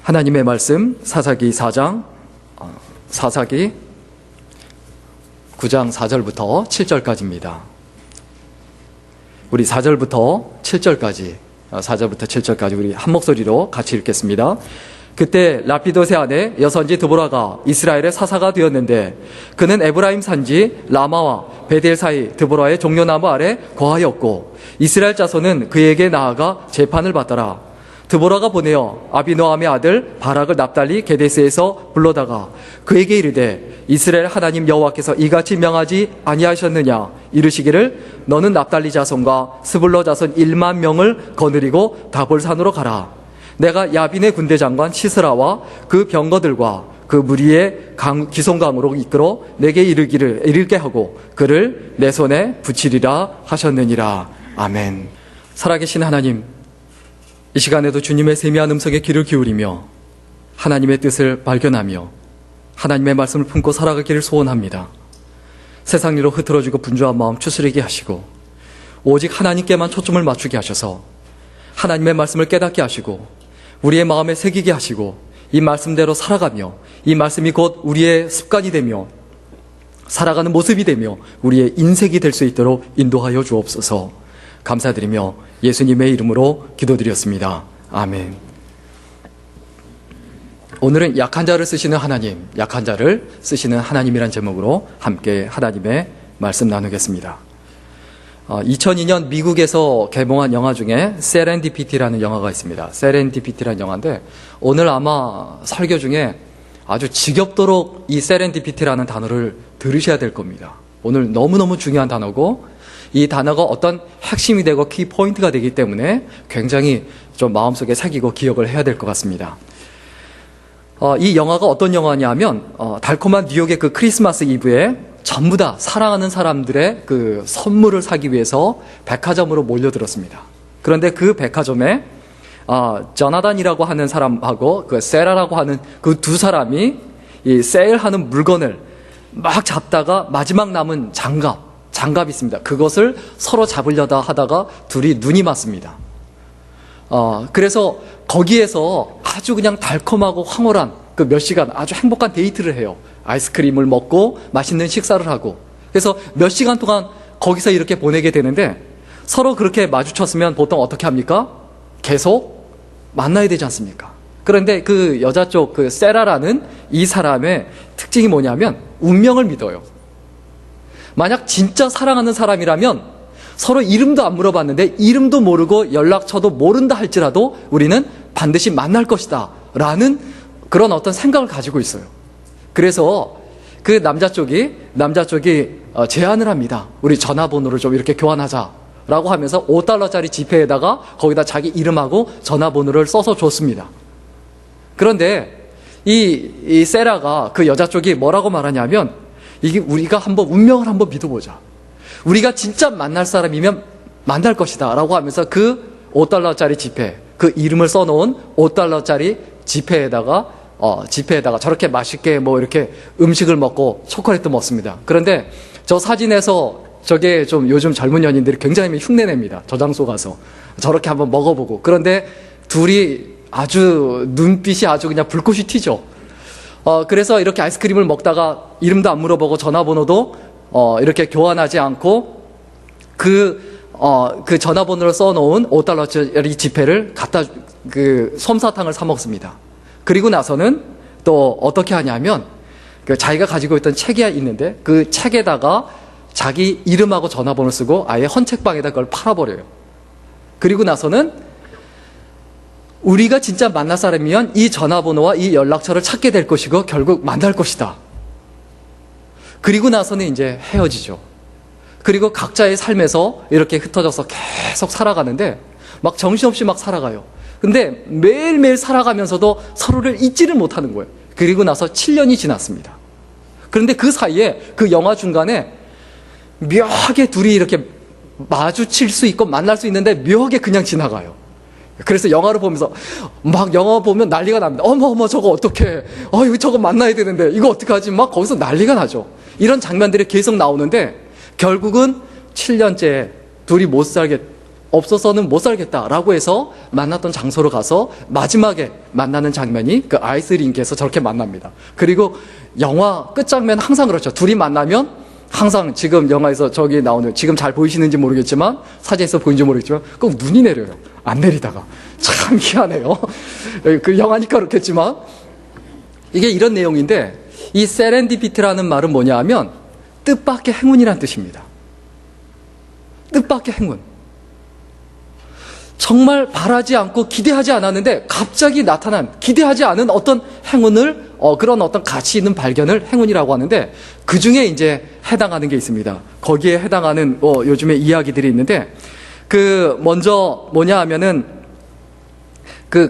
하나님의 말씀 사사기 4장, 사사기 9장 4절부터 7절까지입니다. 우리 4절부터 7절까지, 4절부터 7절까지 우리 한 목소리로 같이 읽겠습니다. 그때 라피도세 아내 여선지 드보라가 이스라엘의 사사가 되었는데 그는 에브라임 산지 라마와 베델 사이 드보라의 종려나무 아래 거하였고 이스라엘 자손은 그에게 나아가 재판을 받더라. 드보라가 보내어 아비노함의 아들 바락을 납달리 게데스에서 불러다가 그에게 이르되 이스라엘 하나님 여호와께서 이같이 명하지 아니하셨느냐 이르시기를 너는 납달리 자손과 스불로 자손 1만 명을 거느리고 다볼산으로 가라. 내가 야빈의 군대 장관 시스라와 그 병거들과 그 무리의 기송강으로 이끌어 내게 이르게 하고 그를 내 손에 붙이리라 하셨느니라. 아멘. 살아계신 하나님, 이 시간에도 주님의 세미한 음성에 귀를 기울이며 하나님의 뜻을 발견하며 하나님의 말씀을 품고 살아가기를 소원합니다. 세상 일로 흐트러지고 분주한 마음 추스리게 하시고 오직 하나님께만 초점을 맞추게 하셔서 하나님의 말씀을 깨닫게 하시고 우리의 마음에 새기게 하시고 이 말씀대로 살아가며 이 말씀이 곧 우리의 습관이 되며 살아가는 모습이 되며 우리의 인색이 될 수 있도록 인도하여 주옵소서. 감사드리며 예수님의 이름으로 기도드렸습니다. 아멘. 오늘은 약한 자를 쓰시는 하나님, 약한 자를 쓰시는 하나님이란 제목으로 함께 하나님의 말씀 나누겠습니다. 2002년 미국에서 개봉한 영화 중에 세렌디피티라는 영화가 있습니다. 세렌디피티라는 영화인데 오늘 아마 설교 중에 아주 지겹도록 이 세렌디피티라는 단어를 들으셔야 될 겁니다. 오늘 너무너무 중요한 단어고 이 단어가 어떤 핵심이 되고 키포인트가 되기 때문에 굉장히 좀 마음속에 새기고 기억을 해야 될 것 같습니다. 이 영화가 어떤 영화냐면 달콤한 뉴욕의 그 크리스마스 이브에 전부 다 사랑하는 사람들의 그 선물을 사기 위해서 백화점으로 몰려들었습니다. 그런데 그 백화점에 조나단이라고 하는 사람하고 그 세라라고 하는 그 두 사람이 이 세일하는 물건을 막 잡다가 마지막 남은 장갑이 있습니다. 그것을 서로 잡으려다 하다가 둘이 눈이 맞습니다. 그래서 거기에서 아주 그냥 달콤하고 황홀한 그 몇 시간 아주 행복한 데이트를 해요. 아이스크림을 먹고 맛있는 식사를 하고 그래서 몇 시간 동안 거기서 이렇게 보내게 되는데 서로 그렇게 마주쳤으면 보통 어떻게 합니까? 계속 만나야 되지 않습니까? 그런데 그 여자 쪽 그 세라라는 이 사람의 특징이 뭐냐면 운명을 믿어요. 만약 진짜 사랑하는 사람이라면 서로 이름도 안 물어봤는데 이름도 모르고 연락처도 모른다 할지라도 우리는 반드시 만날 것이다 라는 그런 어떤 생각을 가지고 있어요. 그래서 그 남자 쪽이 제안을 합니다. 우리 전화번호를 좀 이렇게 교환하자라고 하면서 $5짜리 지폐에다가 거기다 자기 이름하고 전화번호를 써서 줬습니다. 그런데 이 세라가 그 여자 쪽이 뭐라고 말하냐면 이게 우리가 운명을 한번 믿어보자. 우리가 진짜 만날 사람이면 만날 것이다 라고 하면서 그 $5짜리 지폐, 그 이름을 써놓은 $5짜리 지폐에다가 저렇게 맛있게 뭐 이렇게 음식을 먹고 초콜릿도 먹습니다. 그런데 저 사진에서 저게 좀 요즘 젊은 연인들이 굉장히 흉내냅니다. 저 장소 가서 저렇게 한번 먹어보고. 그런데 둘이 아주 눈빛이 아주 그냥 불꽃이 튀죠. 그래서 이렇게 아이스크림을 먹다가 이름도 안 물어보고 전화번호도 이렇게 교환하지 않고 그 전화번호를 써놓은 $5짜리 지폐를 갖다 그 솜사탕을 사 먹습니다. 그리고 나서는 또 어떻게 하냐면 그 자기가 가지고 있던 책이 있는데 그 책에다가 자기 이름하고 전화번호를 쓰고 아예 헌책방에다 그걸 팔아버려요. 그리고 나서는 우리가 진짜 만날 사람이면 이 전화번호와 이 연락처를 찾게 될 것이고 결국 만날 것이다. 그리고 나서는 이제 헤어지죠. 그리고 각자의 삶에서 이렇게 흩어져서 계속 살아가는데 막 정신없이 막 살아가요. 근데 매일매일 살아가면서도 서로를 잊지를 못하는 거예요. 그리고 나서 7년이 지났습니다. 그런데 그 사이에 그 영화 중간에 묘하게 둘이 이렇게 마주칠 수 있고 만날 수 있는데 묘하게 그냥 지나가요. 그래서 영화를 보면서 막 영화 보면 난리가 납니다. 어머 저거 어떡해. 이거 저거 만나야 되는데 이거 어떡하지. 막 거기서 난리가 나죠. 이런 장면들이 계속 나오는데 결국은 7년째 둘이 못 살게 없어서는 못 살겠다라고 해서 만났던 장소로 가서 마지막에 만나는 장면이 그 아이스링크에서 저렇게 만납니다. 그리고 영화 끝장면 항상 그렇죠. 둘이 만나면 항상 지금 영화에서 저기 나오는, 지금 잘 보이시는지 모르겠지만, 사진에서 보이는지 모르겠지만 꼭 눈이 내려요. 안 내리다가. 참 희한해요. 그 영화니까 그렇겠지만 이게 이런 내용인데, 이 세렌디피티라는 말은 뭐냐 하면 뜻밖의 행운이란 뜻입니다. 뜻밖의 행운. 정말 바라지 않고 기대하지 않았는데 갑자기 나타난, 기대하지 않은 어떤 행운을, 그런 어떤 가치 있는 발견을 행운이라고 하는데, 그 중에 이제 해당하는 게 있습니다. 거기에 해당하는 요즘에 이야기들이 있는데, 먼저 뭐냐 하면은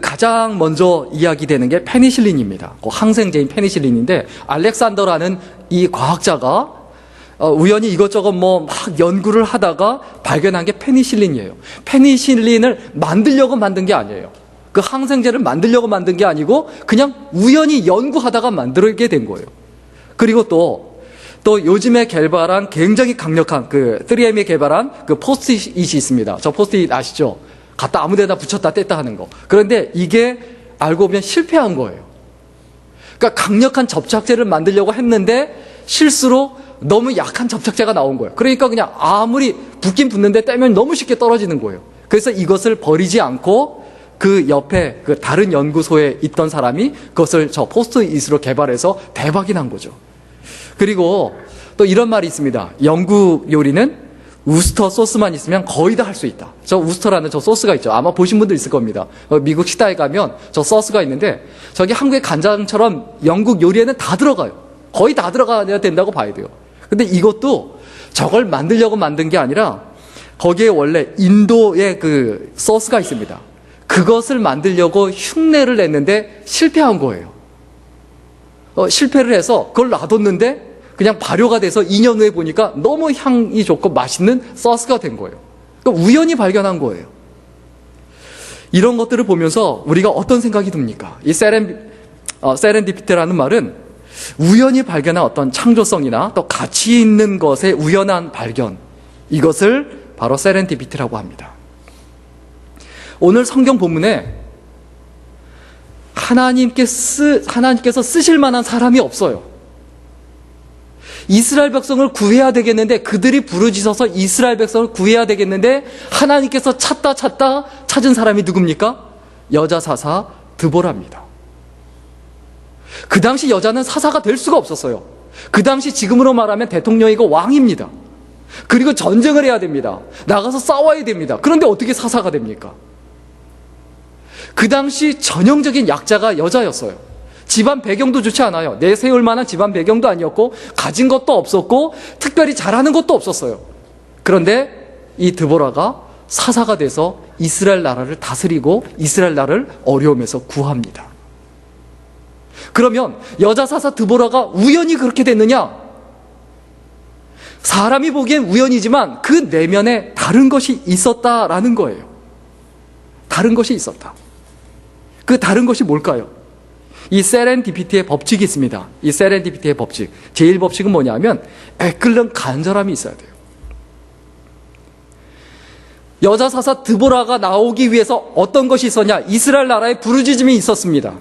가장 먼저 이야기되는 게 페니실린입니다. 항생제인 페니실린인데, 알렉산더라는 이 과학자가 우연히 이것저것 막 연구를 하다가 발견한 게 페니실린이에요. 페니실린을 만들려고 만든 게 아니에요. 그 항생제를 만들려고 만든 게 아니고 그냥 우연히 연구하다가 만들게 된 거예요. 그리고 또 요즘에 개발한 굉장히 강력한 3M이 개발한 포스트잇이 있습니다. 저 포스트잇 아시죠? 갖다 아무 데나 붙였다 뗐다 하는 거. 그런데 이게 알고 보면 실패한 거예요. 그러니까 강력한 접착제를 만들려고 했는데 실수로 너무 약한 접착제가 나온 거예요. 그러니까 그냥 아무리 붙긴 붙는데 떼면 너무 쉽게 떨어지는 거예요. 그래서 이것을 버리지 않고 그 옆에 다른 연구소에 있던 사람이 그것을 저 포스트잇으로 개발해서 대박이 난 거죠. 그리고 또 이런 말이 있습니다. 영국 요리는 우스터 소스만 있으면 거의 다 할 수 있다. 저 우스터라는 저 소스가 있죠. 아마 보신 분들 있을 겁니다. 미국 식당에 가면 저 소스가 있는데, 저기 한국의 간장처럼 영국 요리에는 다 들어가요. 거의 다 들어가야 된다고 봐야 돼요. 근데 이것도 저걸 만들려고 만든 게 아니라 거기에 원래 인도의 소스가 있습니다. 그것을 만들려고 흉내를 냈는데 실패한 거예요. 실패를 해서 그걸 놔뒀는데 그냥 발효가 돼서 2년 후에 보니까 너무 향이 좋고 맛있는 소스가 된 거예요. 그러니까 우연히 발견한 거예요. 이런 것들을 보면서 우리가 어떤 생각이 듭니까? 이 세렌디피티라는 말은 우연히 발견한 어떤 창조성이나 또 가치 있는 것의 우연한 발견, 이것을 바로 세렌디피티라고 합니다. 오늘 성경 본문에 하나님께서 쓰실 만한 사람이 없어요. 이스라엘 백성을 구해야 되겠는데, 그들이 부르짖어서 이스라엘 백성을 구해야 되겠는데 하나님께서 찾다 찾은 사람이 누굽니까? 여자 사사 드보라입니다. 그 당시 여자는 사사가 될 수가 없었어요. 그 당시 지금으로 말하면 대통령이고 왕입니다. 그리고 전쟁을 해야 됩니다. 나가서 싸워야 됩니다. 그런데 어떻게 사사가 됩니까? 그 당시 전형적인 약자가 여자였어요. 집안 배경도 좋지 않아요. 내세울 만한 집안 배경도 아니었고, 가진 것도 없었고, 특별히 잘하는 것도 없었어요. 그런데 이 드보라가 사사가 돼서 이스라엘 나라를 다스리고 이스라엘 나라를 어려움에서 구합니다. 그러면 여자 사사 드보라가 우연히 그렇게 됐느냐? 사람이 보기엔 우연이지만 그 내면에 다른 것이 있었다라는 거예요. 다른 것이 있었다. 그 다른 것이 뭘까요? 이 세렌디피티의 법칙이 있습니다. 이 세렌디피티의 법칙. 제1법칙은 뭐냐면 애끓는 간절함이 있어야 돼요. 여자 사사 드보라가 나오기 위해서 어떤 것이 있었냐? 이스라엘 나라에 부르짖음이 있었습니다.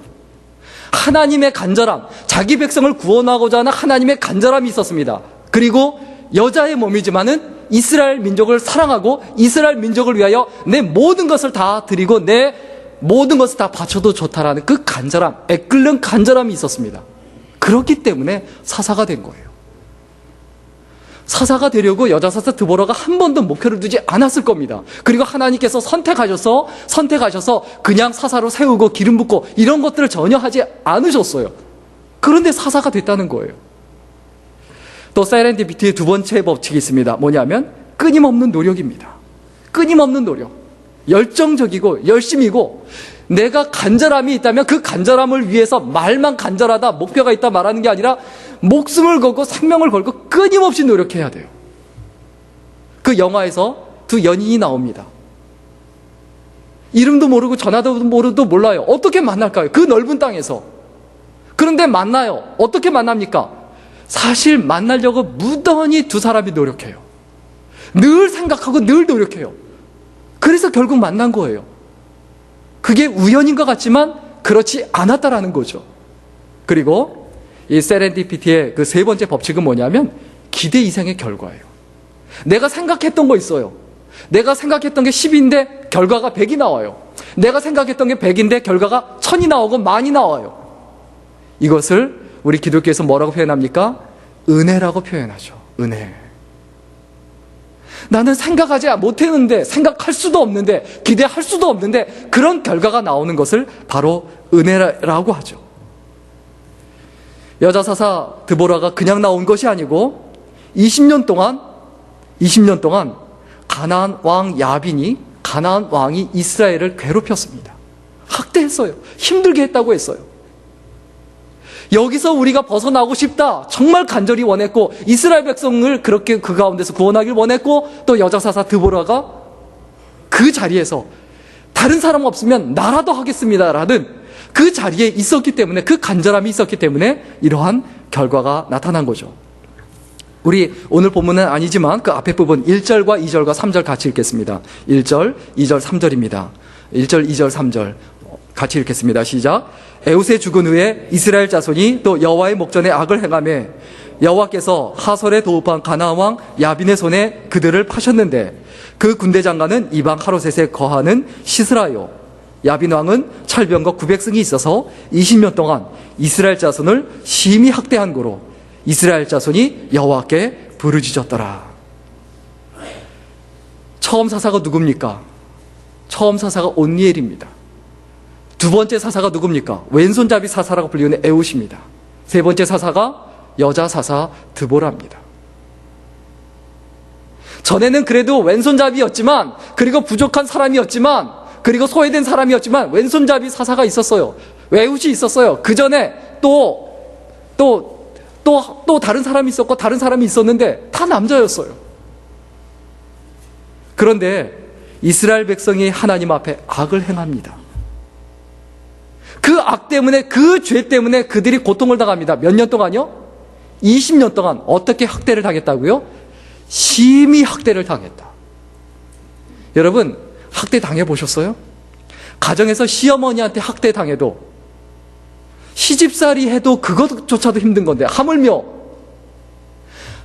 하나님의 간절함, 자기 백성을 구원하고자 하는 하나님의 간절함이 있었습니다. 그리고 여자의 몸이지만은 이스라엘 민족을 사랑하고 이스라엘 민족을 위하여 내 모든 것을 다 드리고 내 모든 것을 다 바쳐도 좋다라는 그 간절함, 애끓는 간절함이 있었습니다. 그렇기 때문에 사사가 된 거예요. 사사가 되려고 여자 사사 드보라가 한 번도 목표를 두지 않았을 겁니다. 그리고 하나님께서 선택하셔서 그냥 사사로 세우고 기름 붓고 이런 것들을 전혀 하지 않으셨어요. 그런데 사사가 됐다는 거예요. 또 세렌디피티의 두 번째 법칙이 있습니다. 뭐냐면 끊임없는 노력입니다. 끊임없는 노력. 열정적이고 열심이고, 내가 간절함이 있다면 그 간절함을 위해서 말만 간절하다, 목표가 있다 말하는 게 아니라 목숨을 걸고 생명을 걸고 끊임없이 노력해야 돼요. 그 영화에서 두 연인이 나옵니다. 이름도 모르고 전화도 모르도 몰라요. 어떻게 만날까요? 그 넓은 땅에서. 그런데 만나요. 어떻게 만납니까? 사실 만나려고 무던히 두 사람이 노력해요. 늘 생각하고 늘 노력해요. 그래서 결국 만난 거예요. 그게 우연인 것 같지만 그렇지 않았다라는 거죠. 그리고 이 세렌디피티의 그 세 번째 법칙은 뭐냐면 기대 이상의 결과예요. 내가 생각했던 거 있어요. 내가 생각했던 게 10인데 결과가 100이 나와요. 내가 생각했던 게 100인데 결과가 1000이 나오고 만이 나와요. 이것을 우리 기독교에서 뭐라고 표현합니까? 은혜라고 표현하죠. 은혜. 나는 생각하지 못했는데, 생각할 수도 없는데, 기대할 수도 없는데 그런 결과가 나오는 것을 바로 은혜라고 하죠. 여자 사사 드보라가 그냥 나온 것이 아니고 20년 동안 가나안 왕 야빈이, 가나안 왕이 이스라엘을 괴롭혔습니다. 학대했어요. 힘들게 했다고 했어요. 여기서 우리가 벗어나고 싶다, 정말 간절히 원했고 이스라엘 백성을 그렇게 그 가운데서 구원하길 원했고, 또 여자 사사 드보라가 그 자리에서 다른 사람 없으면 나라도 하겠습니다라는 그 자리에 있었기 때문에, 그 간절함이 있었기 때문에 이러한 결과가 나타난 거죠. 우리 오늘 본문은 아니지만 그 앞에 부분 1절과 2절과 3절 같이 읽겠습니다. 1절, 2절, 3절입니다. 1절, 2절, 3절 같이 읽겠습니다. 시작. 에웃에 죽은 후에 이스라엘 자손이 또 여호와의 목전에 악을 행하며 여호와께서 하솔에 도읍한 가나안 왕 야빈의 손에 그들을 파셨는데 그 군대 장관은 이방 하로셋에 거하는 시스라요. 야빈 왕은 철병거 900승이 있어서 20년 동안 이스라엘 자손을 심히 학대한 고로 이스라엘 자손이 여호와께 부르짖었더라. 처음 사사가 누굽니까? 처음 사사가 온니엘입니다. 두 번째 사사가 누굽니까? 왼손잡이 사사라고 불리는 에웃입니다. 세 번째 사사가 여자 사사 드보라입니다. 전에는 그래도 왼손잡이였지만, 그리고 부족한 사람이었지만, 그리고 소외된 사람이었지만 왼손잡이 사사가 있었어요. 에웃이 있었어요. 그 전에 또 다른 사람이 있었고 다른 사람이 있었는데 다 남자였어요. 그런데 이스라엘 백성이 하나님 앞에 악을 행합니다. 그 악 때문에, 그 죄 때문에 그들이 고통을 당합니다. 몇 년 동안요? 20년 동안. 어떻게 학대를 당했다고요? 심히 학대를 당했다. 여러분, 학대 당해보셨어요? 가정에서 시어머니한테 학대 당해도, 시집살이 해도 그것조차도 힘든 건데, 하물며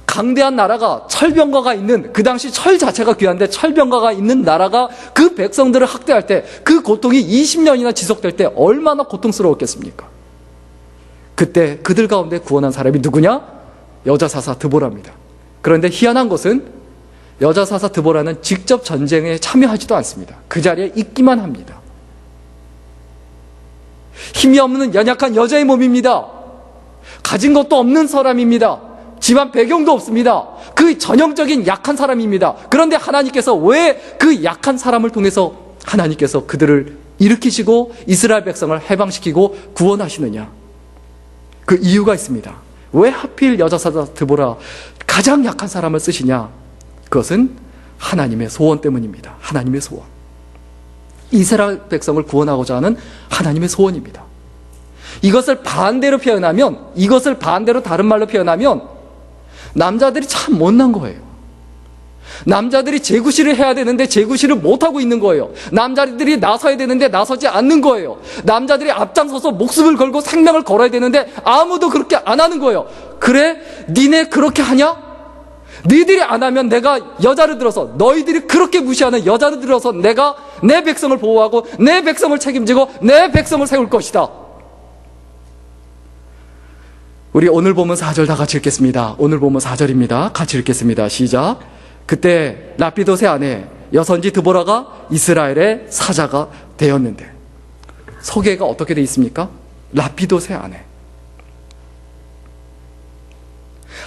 강대한 나라가, 철병거가 있는, 그 당시 철 자체가 귀한데 철병거가 있는 나라가 그 백성들을 학대할 때, 그 고통이 20년이나 지속될 때 얼마나 고통스러웠겠습니까? 그때 그들 가운데 구원한 사람이 누구냐? 여자 사사 드보라입니다. 그런데 희한한 것은 여자 사사 드보라는 직접 전쟁에 참여하지도 않습니다. 그 자리에 있기만 합니다. 힘이 없는 연약한 여자의 몸입니다. 가진 것도 없는 사람입니다. 집안 배경도 없습니다. 그 전형적인 약한 사람입니다. 그런데 하나님께서 왜 그 약한 사람을 통해서 하나님께서 그들을 일으키시고 이스라엘 백성을 해방시키고 구원하시느냐? 그 이유가 있습니다. 왜 하필 여자 사사 드보라, 가장 약한 사람을 쓰시냐? 그것은 하나님의 소원 때문입니다. 하나님의 소원. 이스라엘 백성을 구원하고자 하는 하나님의 소원입니다. 이것을 반대로 표현하면, 이것을 반대로 다른 말로 표현하면 남자들이 참 못난 거예요. 남자들이 제구실을 해야 되는데 제구실을 못하고 있는 거예요. 남자들이 나서야 되는데 나서지 않는 거예요. 남자들이 앞장서서 목숨을 걸고 생명을 걸어야 되는데 아무도 그렇게 안 하는 거예요. 그래? 니네 그렇게 하냐? 너희들이 안 하면 내가 여자를 들어서, 너희들이 그렇게 무시하는 여자를 들어서 내가 내 백성을 보호하고 내 백성을 책임지고 내 백성을 세울 것이다. 우리 오늘 보면 4절 다 같이 읽겠습니다. 오늘 보면 4절입니다. 같이 읽겠습니다. 시작. 그때 라피도세 아내 여선지 드보라가 이스라엘의 사자가 되었는데, 소개가 어떻게 되어 있습니까? 라피도세 아내.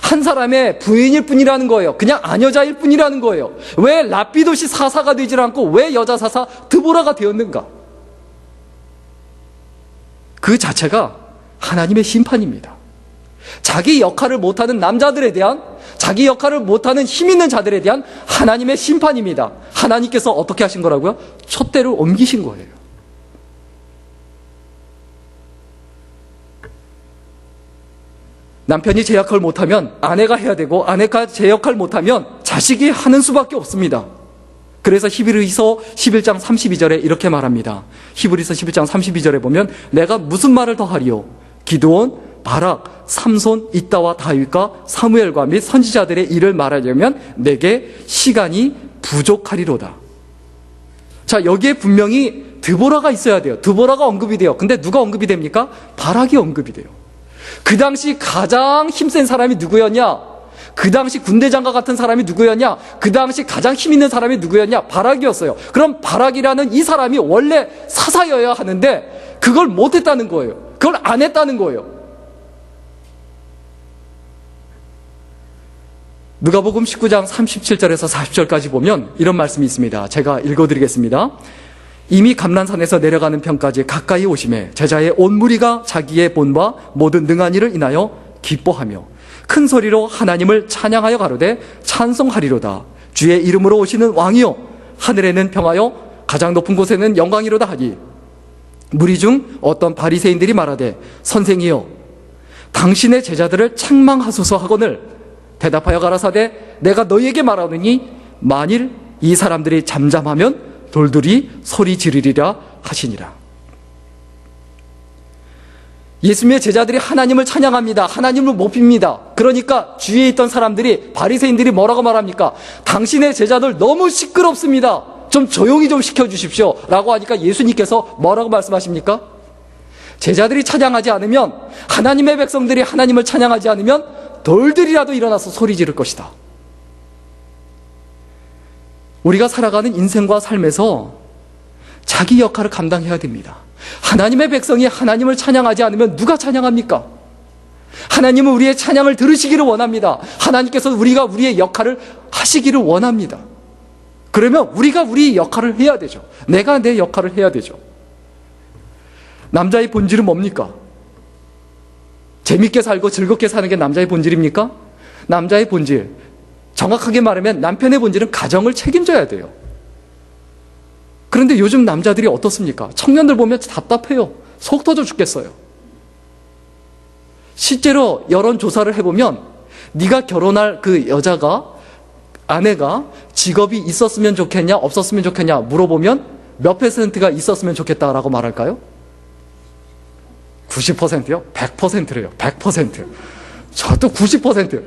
한 사람의 부인일 뿐이라는 거예요. 그냥 아녀자일 뿐이라는 거예요. 왜 라피도시 사사가 되질 않고 왜 여자 사사 드보라가 되었는가? 그 자체가 하나님의 심판입니다. 자기 역할을 못하는 남자들에 대한, 자기 역할을 못하는 힘 있는 자들에 대한 하나님의 심판입니다. 하나님께서 어떻게 하신 거라고요? 촛대를 옮기신 거예요. 남편이 제 역할을 못하면 아내가 해야 되고, 아내가 제 역할을 못하면 자식이 하는 수밖에 없습니다. 그래서 히브리서 11장 32절에 이렇게 말합니다. 히브리서 11장 32절에 보면 내가 무슨 말을 더하리요? 기드온, 바락, 삼손, 이따와 다윗과 사무엘과 및 선지자들의 일을 말하려면 내게 시간이 부족하리로다. 자, 여기에 분명히 드보라가 있어야 돼요. 드보라가 언급이 돼요. 근데 누가 언급이 됩니까? 바락이 언급이 돼요. 그 당시 가장 힘센 사람이 누구였냐? 그 당시 군대 장관 같은 사람이 누구였냐? 그 당시 가장 힘 있는 사람이 누구였냐? 바락이었어요. 그럼 바락이라는 이 사람이 원래 사사여야 하는데 그걸 못했다는 거예요. 그걸 안 했다는 거예요. 누가복음 19장 37절에서 40절까지 보면 이런 말씀이 있습니다. 제가 읽어드리겠습니다. 이미 감난산에서 내려가는 편까지 가까이 오심에 제자의 온 무리가 자기의 본과 모든 능한 일을 인하여 기뻐하며 큰 소리로 하나님을 찬양하여 가로되 찬송하리로다. 주의 이름으로 오시는 왕이요 하늘에는 평하여 가장 높은 곳에는 영광이로다 하니 무리 중 어떤 바리새인들이 말하되 선생이여 당신의 제자들을 책망하소서 하거늘 대답하여 가라사대 내가 너희에게 말하노니 만일 이 사람들이 잠잠하면 돌들이 소리 지르리라 하시니라. 예수님의 제자들이 하나님을 찬양합니다. 하나님을 높입니다. 그러니까 주위에 있던 사람들이 바리새인들이 뭐라고 말합니까? 당신의 제자들 너무 시끄럽습니다. 좀 조용히 좀 시켜주십시오 라고 하니까 예수님께서 뭐라고 말씀하십니까? 제자들이 찬양하지 않으면, 하나님의 백성들이 하나님을 찬양하지 않으면 돌들이라도 일어나서 소리 지를 것이다. 우리가 살아가는 인생과 삶에서 자기 역할을 감당해야 됩니다. 하나님의 백성이 하나님을 찬양하지 않으면 누가 찬양합니까? 하나님은 우리의 찬양을 들으시기를 원합니다. 하나님께서 우리가 우리의 역할을 하시기를 원합니다. 그러면 우리가 우리 역할을 해야 되죠. 내가 내 역할을 해야 되죠. 남자의 본질은 뭡니까? 재밌게 살고 즐겁게 사는 게 남자의 본질입니까? 남자의 본질, 정확하게 말하면 남편의 본질은 가정을 책임져야 돼요. 그런데 요즘 남자들이 어떻습니까? 청년들 보면 답답해요. 속 터져 죽겠어요. 실제로 여론조사를 해보면 네가 결혼할 그 여자가, 아내가 직업이 있었으면 좋겠냐 없었으면 좋겠냐 물어보면 몇 %가 있었으면 좋겠다라고 말할까요? 90%요? 100%래요. 100%. 저도 90%.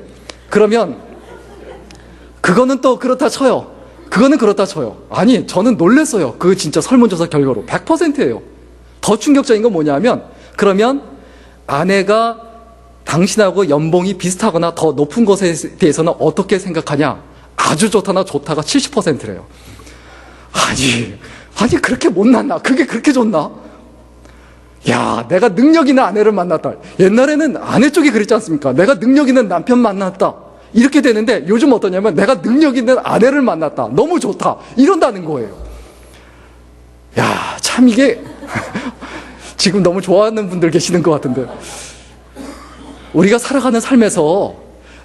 그러면 그거는 또 그렇다 쳐요. 그거는 그렇다 쳐요. 아니, 저는 놀랐어요. 그 진짜 설문조사 결과로 100%예요. 더 충격적인 건 뭐냐면, 그러면 아내가 당신하고 연봉이 비슷하거나 더 높은 것에 대해서는 어떻게 생각하냐? 아주 좋다나 좋다가 70%래요. 아니 그렇게 못났나? 그게 그렇게 좋나? 야, 내가 능력 있는 아내를 만났다. 옛날에는 아내 쪽이 그랬지 않습니까? 내가 능력 있는 남편 만났다. 이렇게 되는데 요즘 어떠냐면 내가 능력 있는 아내를 만났다. 너무 좋다. 이런다는 거예요. 야, 참 이게 지금 너무 좋아하는 분들 계시는 것 같은데, 우리가 살아가는 삶에서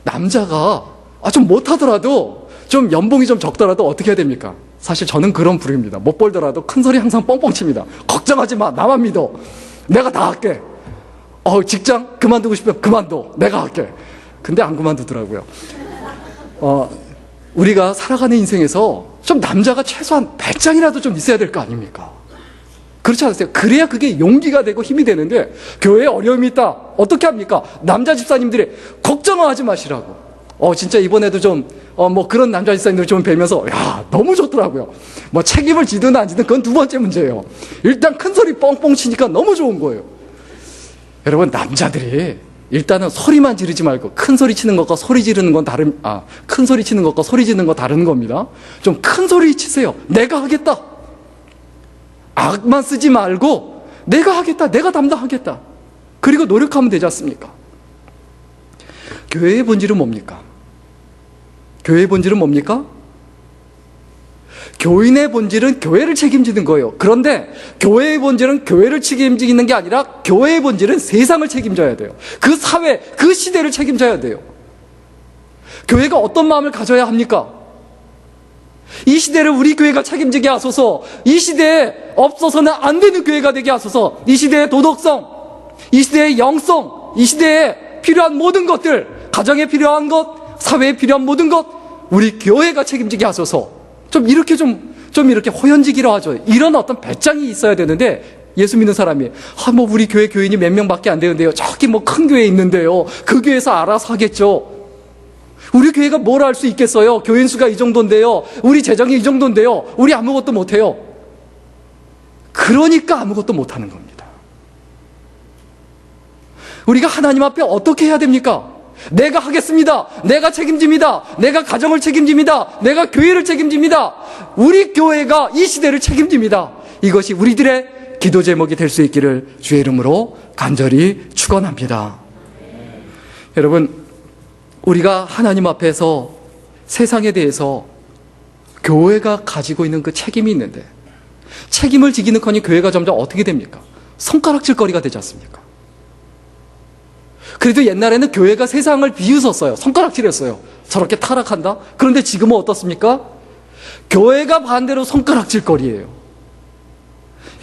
남자가 좀 못하더라도 좀 연봉이 좀 적더라도 어떻게 해야 됩니까? 사실 저는 그런 부류입니다. 못 벌더라도 큰 소리 항상 뻥뻥 칩니다. 걱정하지 마. 나만 믿어. 내가 다 할게. 직장 그만두고 싶으면 그만둬. 내가 할게. 근데 안 그만두더라고요. 우리가 살아가는 인생에서 좀 남자가 최소한 배짱이라도 좀 있어야 될 거 아닙니까? 그렇지 않으세요? 그래야 그게 용기가 되고 힘이 되는데, 교회에 어려움이 있다. 어떻게 합니까? 남자 집사님들이 걱정하지 마시라고. 진짜 이번에도 좀, 그런 남자 집사님들 좀 뵈면서, 야, 너무 좋더라고요. 책임을 지든 안 지든 그건 두 번째 문제예요. 일단 큰 소리 뻥뻥 치니까 너무 좋은 거예요. 여러분, 남자들이 일단은 소리만 지르지 말고, 큰 소리 치는 것과 소리 지르는 건 큰 소리 치는 것과 소리 지르는 거 다른 겁니다. 좀 큰 소리 치세요. 내가 하겠다. 악만 쓰지 말고, 내가 하겠다. 내가 담당하겠다. 그리고 노력하면 되지 않습니까? 교회의 본질은 뭡니까? 교회의 본질은 뭡니까? 교인의 본질은 교회를 책임지는 거예요. 그런데 교회의 본질은 교회를 책임지는 게 아니라 교회의 본질은 세상을 책임져야 돼요. 그 사회, 그 시대를 책임져야 돼요. 교회가 어떤 마음을 가져야 합니까? 이 시대를 우리 교회가 책임지게 하소서. 이 시대에 없어서는 안 되는 교회가 되게 하소서. 이 시대의 도덕성, 이 시대의 영성, 이 시대에 필요한 모든 것들, 가정에 필요한 것, 사회에 필요한 모든 것, 우리 교회가 책임지게 하소서. 좀 이렇게 호연지기로 하죠. 이런 어떤 배짱이 있어야 되는데, 예수 믿는 사람이, 뭐, 우리 교회 교인이 몇 명밖에 안 되는데요. 저기 뭐 큰 교회 있는데요. 그 교회에서 알아서 하겠죠. 우리 교회가 뭘 할 수 있겠어요? 교인 수가 이 정도인데요. 우리 재정이 이 정도인데요. 우리 아무것도 못해요. 그러니까 아무것도 못하는 겁니다. 우리가 하나님 앞에 어떻게 해야 됩니까? 내가 하겠습니다. 내가 책임집니다. 내가 가정을 책임집니다. 내가 교회를 책임집니다. 우리 교회가 이 시대를 책임집니다. 이것이 우리들의 기도 제목이 될 수 있기를 주의 이름으로 간절히 축원합니다. 여러분, 우리가 하나님 앞에서 세상에 대해서 교회가 가지고 있는 그 책임이 있는데, 책임을 지기는커니 교회가 점점 어떻게 됩니까? 손가락질거리가 되지 않습니까? 그래도 옛날에는 교회가 세상을 비웃었어요. 손가락질했어요. 저렇게 타락한다? 그런데 지금은 어떻습니까? 교회가 반대로 손가락질거리예요.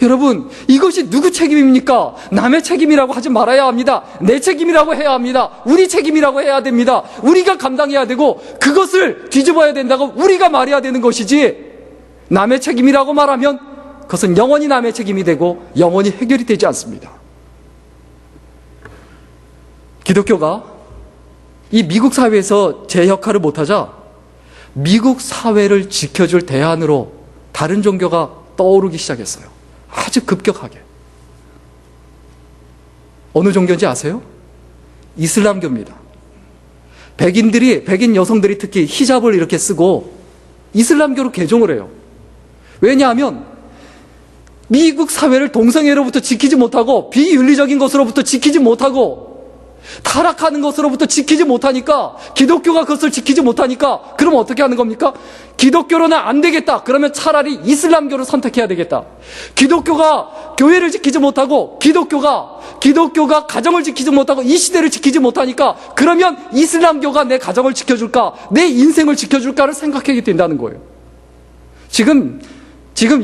여러분, 이것이 누구 책임입니까? 남의 책임이라고 하지 말아야 합니다. 내 책임이라고 해야 합니다. 우리 책임이라고 해야 됩니다. 우리가 감당해야 되고, 그것을 뒤집어야 된다고 우리가 말해야 되는 것이지, 남의 책임이라고 말하면 그것은 영원히 남의 책임이 되고 영원히 해결이 되지 않습니다. 기독교가 이 미국 사회에서 제 역할을 못하자 미국 사회를 지켜줄 대안으로 다른 종교가 떠오르기 시작했어요. 아주 급격하게. 어느 종교인지 아세요? 이슬람교입니다. 백인 여성들이 특히 히잡을 이렇게 쓰고 이슬람교로 개종을 해요. 왜냐하면 미국 사회를 동성애로부터 지키지 못하고 비윤리적인 것으로부터 지키지 못하고 타락하는 것으로부터 지키지 못하니까, 기독교가 그것을 지키지 못하니까, 그럼 어떻게 하는 겁니까? 기독교로는 안 되겠다. 그러면 차라리 이슬람교를 선택해야 되겠다. 기독교가 교회를 지키지 못하고, 기독교가 가정을 지키지 못하고 이 시대를 지키지 못하니까, 그러면 이슬람교가 내 가정을 지켜줄까, 내 인생을 지켜줄까를 생각하게 된다는 거예요. 지금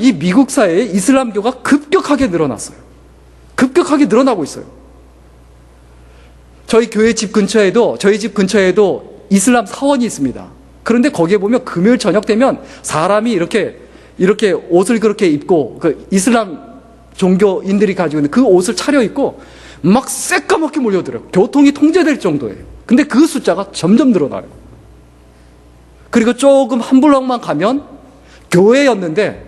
이 미국 사회에 이슬람교가 급격하게 늘어났어요. 급격하게 늘어나고 있어요. 저희 집 근처에도 이슬람 사원이 있습니다. 그런데 거기에 보면 금요일 저녁 되면 사람이 이렇게 옷을 그렇게 입고, 그 이슬람 종교인들이 가지고 있는 그 옷을 차려입고 막 새까맣게 몰려들어요. 교통이 통제될 정도예요. 근데 그 숫자가 점점 늘어나요. 그리고 조금 한 블럭만 가면 교회였는데,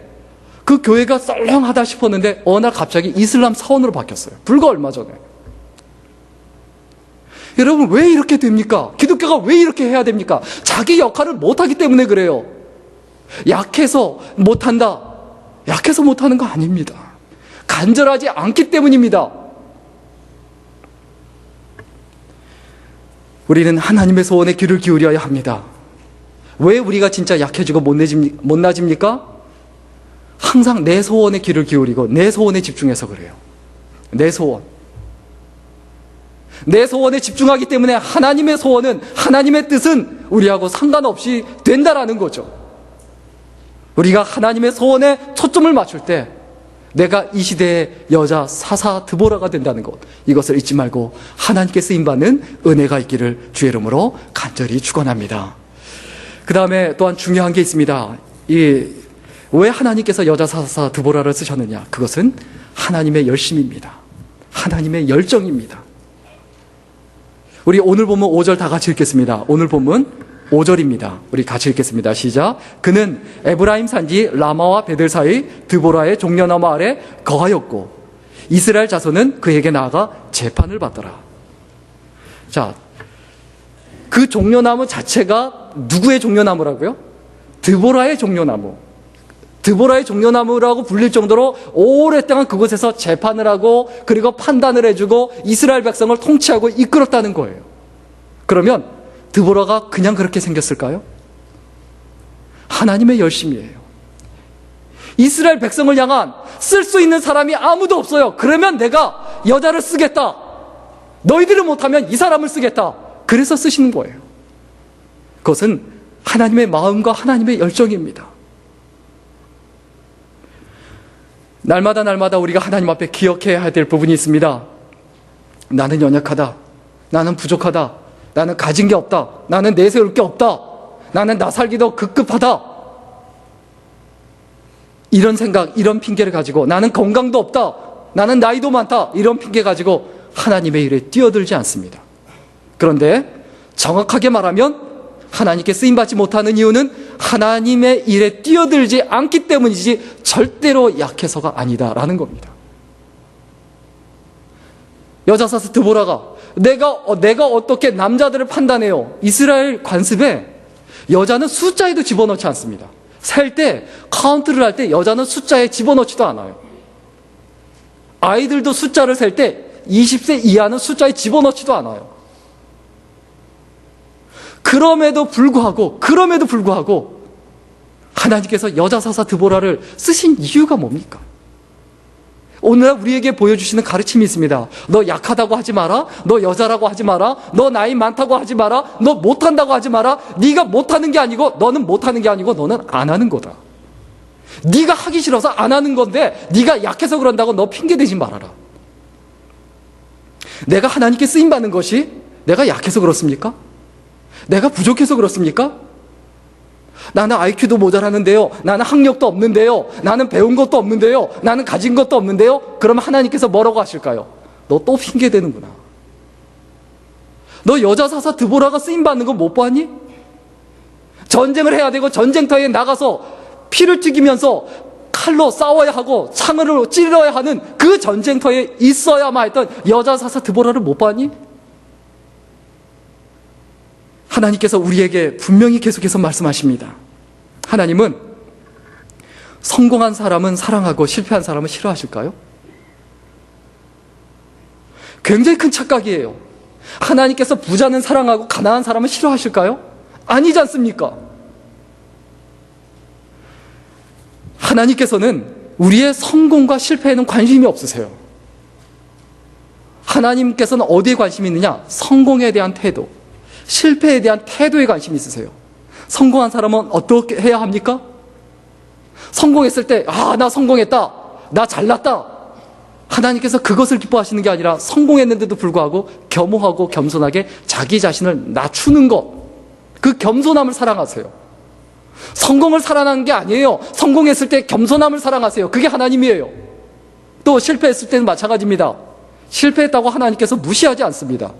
그 교회가 썰렁하다 싶었는데 어느 날 갑자기 이슬람 사원으로 바뀌었어요. 불과 얼마 전에. 여러분, 왜 이렇게 됩니까? 기독교가 왜 이렇게 해야 됩니까? 자기 역할을 못하기 때문에 그래요. 약해서 못한다. 약해서 못하는 거 아닙니다. 간절하지 않기 때문입니다. 우리는 하나님의 소원에 귀를 기울여야 합니다. 왜 우리가 진짜 약해지고 못 나집니까? 항상 내 소원에 귀를 기울이고 내 소원에 집중해서 그래요. 내 소원에 집중하기 때문에 하나님의 소원은, 하나님의 뜻은 우리하고 상관없이 된다라는 거죠. 우리가 하나님의 소원에 초점을 맞출 때 내가 이 시대의 여자 사사 드보라가 된다는 것, 이것을 잊지 말고 하나님께 쓰임받는 은혜가 있기를 주의 이름으로 간절히 축원합니다. 그 다음에 또한 중요한 게 있습니다. 왜 하나님께서 여자 사사 드보라를 쓰셨느냐? 그것은 하나님의 열심입니다. 하나님의 열정입니다. 우리 오늘 본문 5절 다 같이 읽겠습니다. 오늘 본문 5절입니다. 우리 같이 읽겠습니다. 시작. 그는 에브라임 산지 라마와 베들 사이 드보라의 종려나무 아래 거하였고 이스라엘 자손은 그에게 나아가 재판을 받더라. 자, 그 종려나무 자체가 누구의 종려나무라고요? 드보라의 종려나무. 드보라의 종려나무라고 불릴 정도로 오랫동안 그곳에서 재판을 하고, 그리고 판단을 해주고 이스라엘 백성을 통치하고 이끌었다는 거예요. 그러면 드보라가 그냥 그렇게 생겼을까요? 하나님의 열심이에요. 이스라엘 백성을 향한 쓸 수 있는 사람이 아무도 없어요. 그러면 내가 여자를 쓰겠다. 너희들을 못하면 이 사람을 쓰겠다. 그래서 쓰시는 거예요. 그것은 하나님의 마음과 하나님의 열정입니다. 날마다 우리가 하나님 앞에 기억해야 될 부분이 있습니다. 나는 연약하다. 나는 부족하다. 나는 가진 게 없다. 나는 내세울 게 없다. 나는 나 살기도 급급하다. 이런 생각, 이런 핑계를 가지고 나는 건강도 없다, 나는 나이도 많다, 이런 핑계 가지고 하나님의 일에 뛰어들지 않습니다. 그런데 정확하게 말하면 하나님께 쓰임받지 못하는 이유는 하나님의 일에 뛰어들지 않기 때문이지 절대로 약해서가 아니다라는 겁니다. 여자사스 드보라가 내가 어떻게 남자들을 판단해요? 이스라엘 관습에 여자는 숫자에도 집어넣지 않습니다. 셀 때, 카운트를 할 때 여자는 숫자에 집어넣지도 않아요. 아이들도 숫자를 셀 때 20세 이하는 숫자에 집어넣지도 않아요. 그럼에도 불구하고 하나님께서 여자사사 드보라를 쓰신 이유가 뭡니까? 오늘날 우리에게 보여주시는 가르침이 있습니다. 너 약하다고 하지 마라. 너 여자라고 하지 마라. 너 나이 많다고 하지 마라. 너 못한다고 하지 마라. 네가 못하는 게 아니고 너는 못하는 게 아니고 너는 안 하는 거다. 네가 하기 싫어서 안 하는 건데 네가 약해서 그런다고 너 핑계대지 말아라. 내가 하나님께 쓰임받는 것이 내가 약해서 그렇습니까? 내가 부족해서 그렇습니까? 나는 IQ도 모자라는데요. 나는 학력도 없는데요. 나는 배운 것도 없는데요. 나는 가진 것도 없는데요. 그러면 하나님께서 뭐라고 하실까요? 너 또 핑계대는구나. 너 여자사사 드보라가 쓰임받는 거 못 봤니? 전쟁을 해야 되고 전쟁터에 나가서 피를 튀기면서 칼로 싸워야 하고 창으로 찔러야 하는 그 전쟁터에 있어야만 했던 여자사사 드보라를 못 봤니? 하나님께서 우리에게 분명히 계속해서 말씀하십니다. 하나님은 성공한 사람은 사랑하고 실패한 사람은 싫어하실까요? 굉장히 큰 착각이에요. 하나님께서 부자는 사랑하고 가난한 사람은 싫어하실까요? 아니지 않습니까? 하나님께서는 우리의 성공과 실패에는 관심이 없으세요. 하나님께서는 어디에 관심이 있느냐? 성공에 대한 태도, 실패에 대한 태도에 관심이 있으세요. 성공한 사람은 어떻게 해야 합니까? 성공했을 때, 나 성공했다, 나 잘났다. 하나님께서 그것을 기뻐하시는 게 아니라 성공했는데도 불구하고 겸허하고 겸손하게 자기 자신을 낮추는 것, 그 겸손함을 사랑하세요. 성공을 사랑하는 게 아니에요. 성공했을 때 겸손함을 사랑하세요. 그게 하나님이에요. 또 실패했을 때는 마찬가지입니다. 실패했다고 하나님께서 무시하지 않습니다.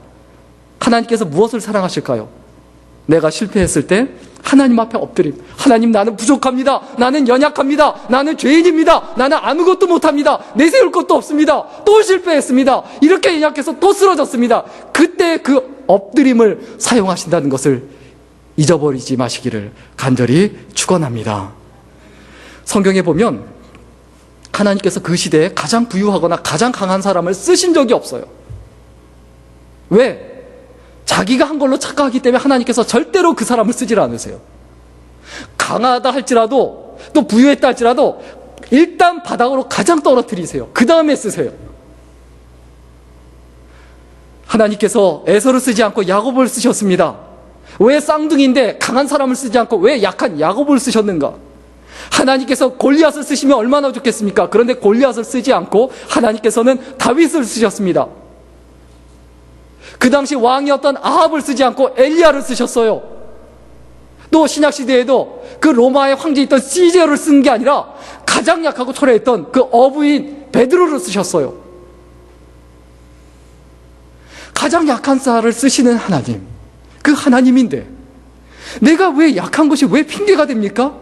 하나님께서 무엇을 사랑하실까요? 내가 실패했을 때 하나님 앞에 엎드림. 하나님, 나는 부족합니다. 나는 연약합니다. 나는 죄인입니다. 나는 아무것도 못합니다. 내세울 것도 없습니다. 또 실패했습니다. 이렇게 연약해서 또 쓰러졌습니다. 그때 그 엎드림을 사용하신다는 것을 잊어버리지 마시기를 간절히 축원합니다. 성경에 보면 하나님께서 그 시대에 가장 부유하거나 가장 강한 사람을 쓰신 적이 없어요. 왜? 자기가 한 걸로 착각하기 때문에 하나님께서 절대로 그 사람을 쓰질 않으세요. 강하다 할지라도 또 부유했다 할지라도 일단 바닥으로 가장 떨어뜨리세요. 그 다음에 쓰세요. 하나님께서 에서를 쓰지 않고 야곱을 쓰셨습니다. 왜 쌍둥이인데 강한 사람을 쓰지 않고 왜 약한 야곱을 쓰셨는가? 하나님께서 골리앗을 쓰시면 얼마나 좋겠습니까? 그런데 골리앗을 쓰지 않고 하나님께서는 다윗을 쓰셨습니다. 그 당시 왕이었던 아합을 쓰지 않고 엘리야를 쓰셨어요. 또 신약시대에도 그 로마의 황제였던 시제어를 쓴 게 아니라 가장 약하고 초라했던 그 어부인 베드로를 쓰셨어요. 가장 약한 자를 쓰시는 하나님, 그 하나님인데 내가 왜 약한 것이 왜 핑계가 됩니까?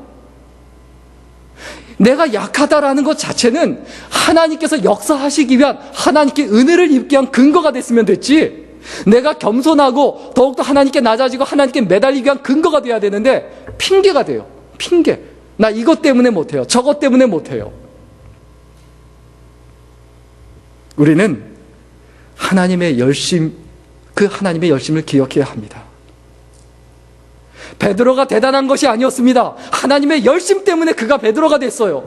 내가 약하다라는 것 자체는 하나님께서 역사하시기 위한, 하나님께 은혜를 입기 위한 근거가 됐으면 됐지, 내가 겸손하고 더욱더 하나님께 낮아지고 하나님께 매달리기 위한 근거가 돼야 되는데 핑계가 돼요. 핑계. 나 이것 때문에 못해요. 저것 때문에 못해요. 우리는 하나님의 열심, 그 하나님의 열심을 기억해야 합니다. 베드로가 대단한 것이 아니었습니다. 하나님의 열심 때문에 그가 베드로가 됐어요.